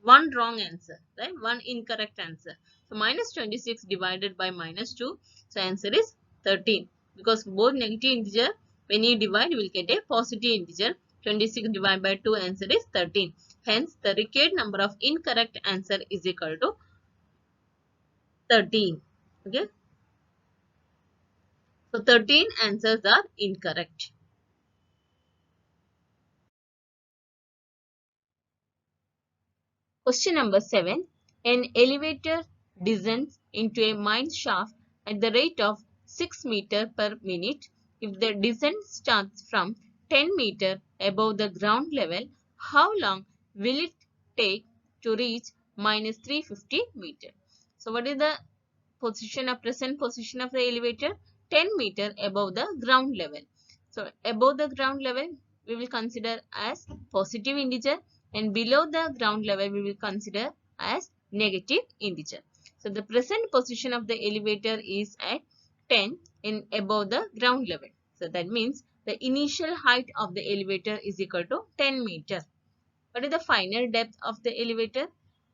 one wrong answer, right? One incorrect answer. So minus 26 divided by minus 2. So answer is 13. Because both negative integer, when you divide, you will get a positive integer. 26 divided by 2 answer is 13. Hence, the required number of incorrect answer is equal to 13. Okay. So 13 answers are incorrect. Question number 7. An elevator descends into a mine shaft at the rate of 6 meter per minute. If the descent starts from 10 meter above the ground level, how long will it take to reach minus 350 meter? So what is the present position of the elevator? 10 meter above the ground level. So above the ground level, we will consider as positive integer, and below the ground level we will consider as negative integer. So the present position of the elevator is at 10 in above the ground level. So that means the initial height of the elevator is equal to 10 meter. What is the final depth of the elevator?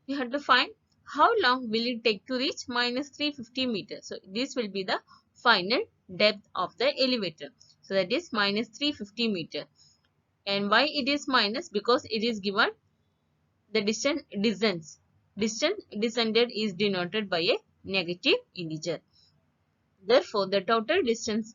We have to find how long will it take to reach minus 350 meters. So this will be the final depth of the elevator. So that is minus 350 meter. And why it is minus? Because it is given the distance descends. Distance descended is denoted by a negative integer. Therefore, the total distance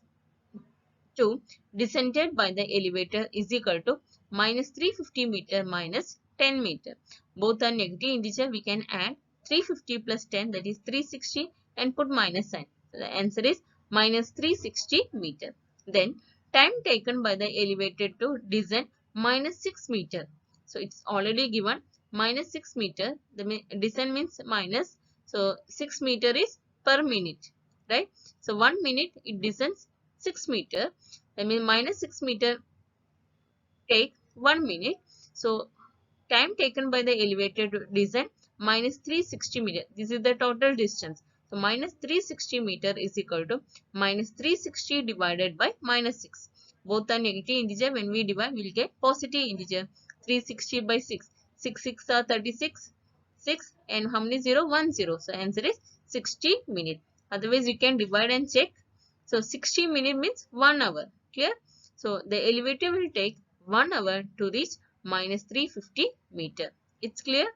to descended by the elevator is equal to minus 350 meter minus 10 meter. Both are negative integer. We can add 350 plus 10, that is 360, and put minus sign. So the answer is minus 360 meter. Then time taken by the elevator to descend minus 6 meter. So it's already given minus 6 meter. The descent means minus. So 6 meter is per minute, right? So 1 minute it descends 6 meter. That means minus 6 meter take 1 minute. So time taken by the elevator to descend minus 360 meter. This is the total distance. So minus 360 meter is equal to minus 360 divided by minus 6. Both are negative integer. When we divide, we will get positive integer. 360 by 6. 6 6 are 36. 6 and how many 0? 1 0. So answer is 60 minutes. Otherwise, you can divide and check. So 60 minutes means 1 hour. Clear? So the elevator will take 1 hour to reach minus 350 meter. It's clear?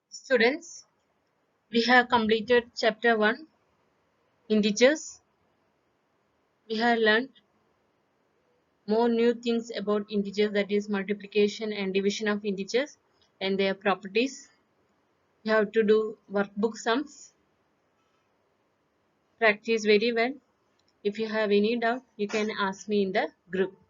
Students, we have completed chapter 1, integers. We have learned more new things about integers, that is multiplication and division of integers and their properties. You have to do workbook sums. Practice very well. If you have any doubt, you can ask me in the group.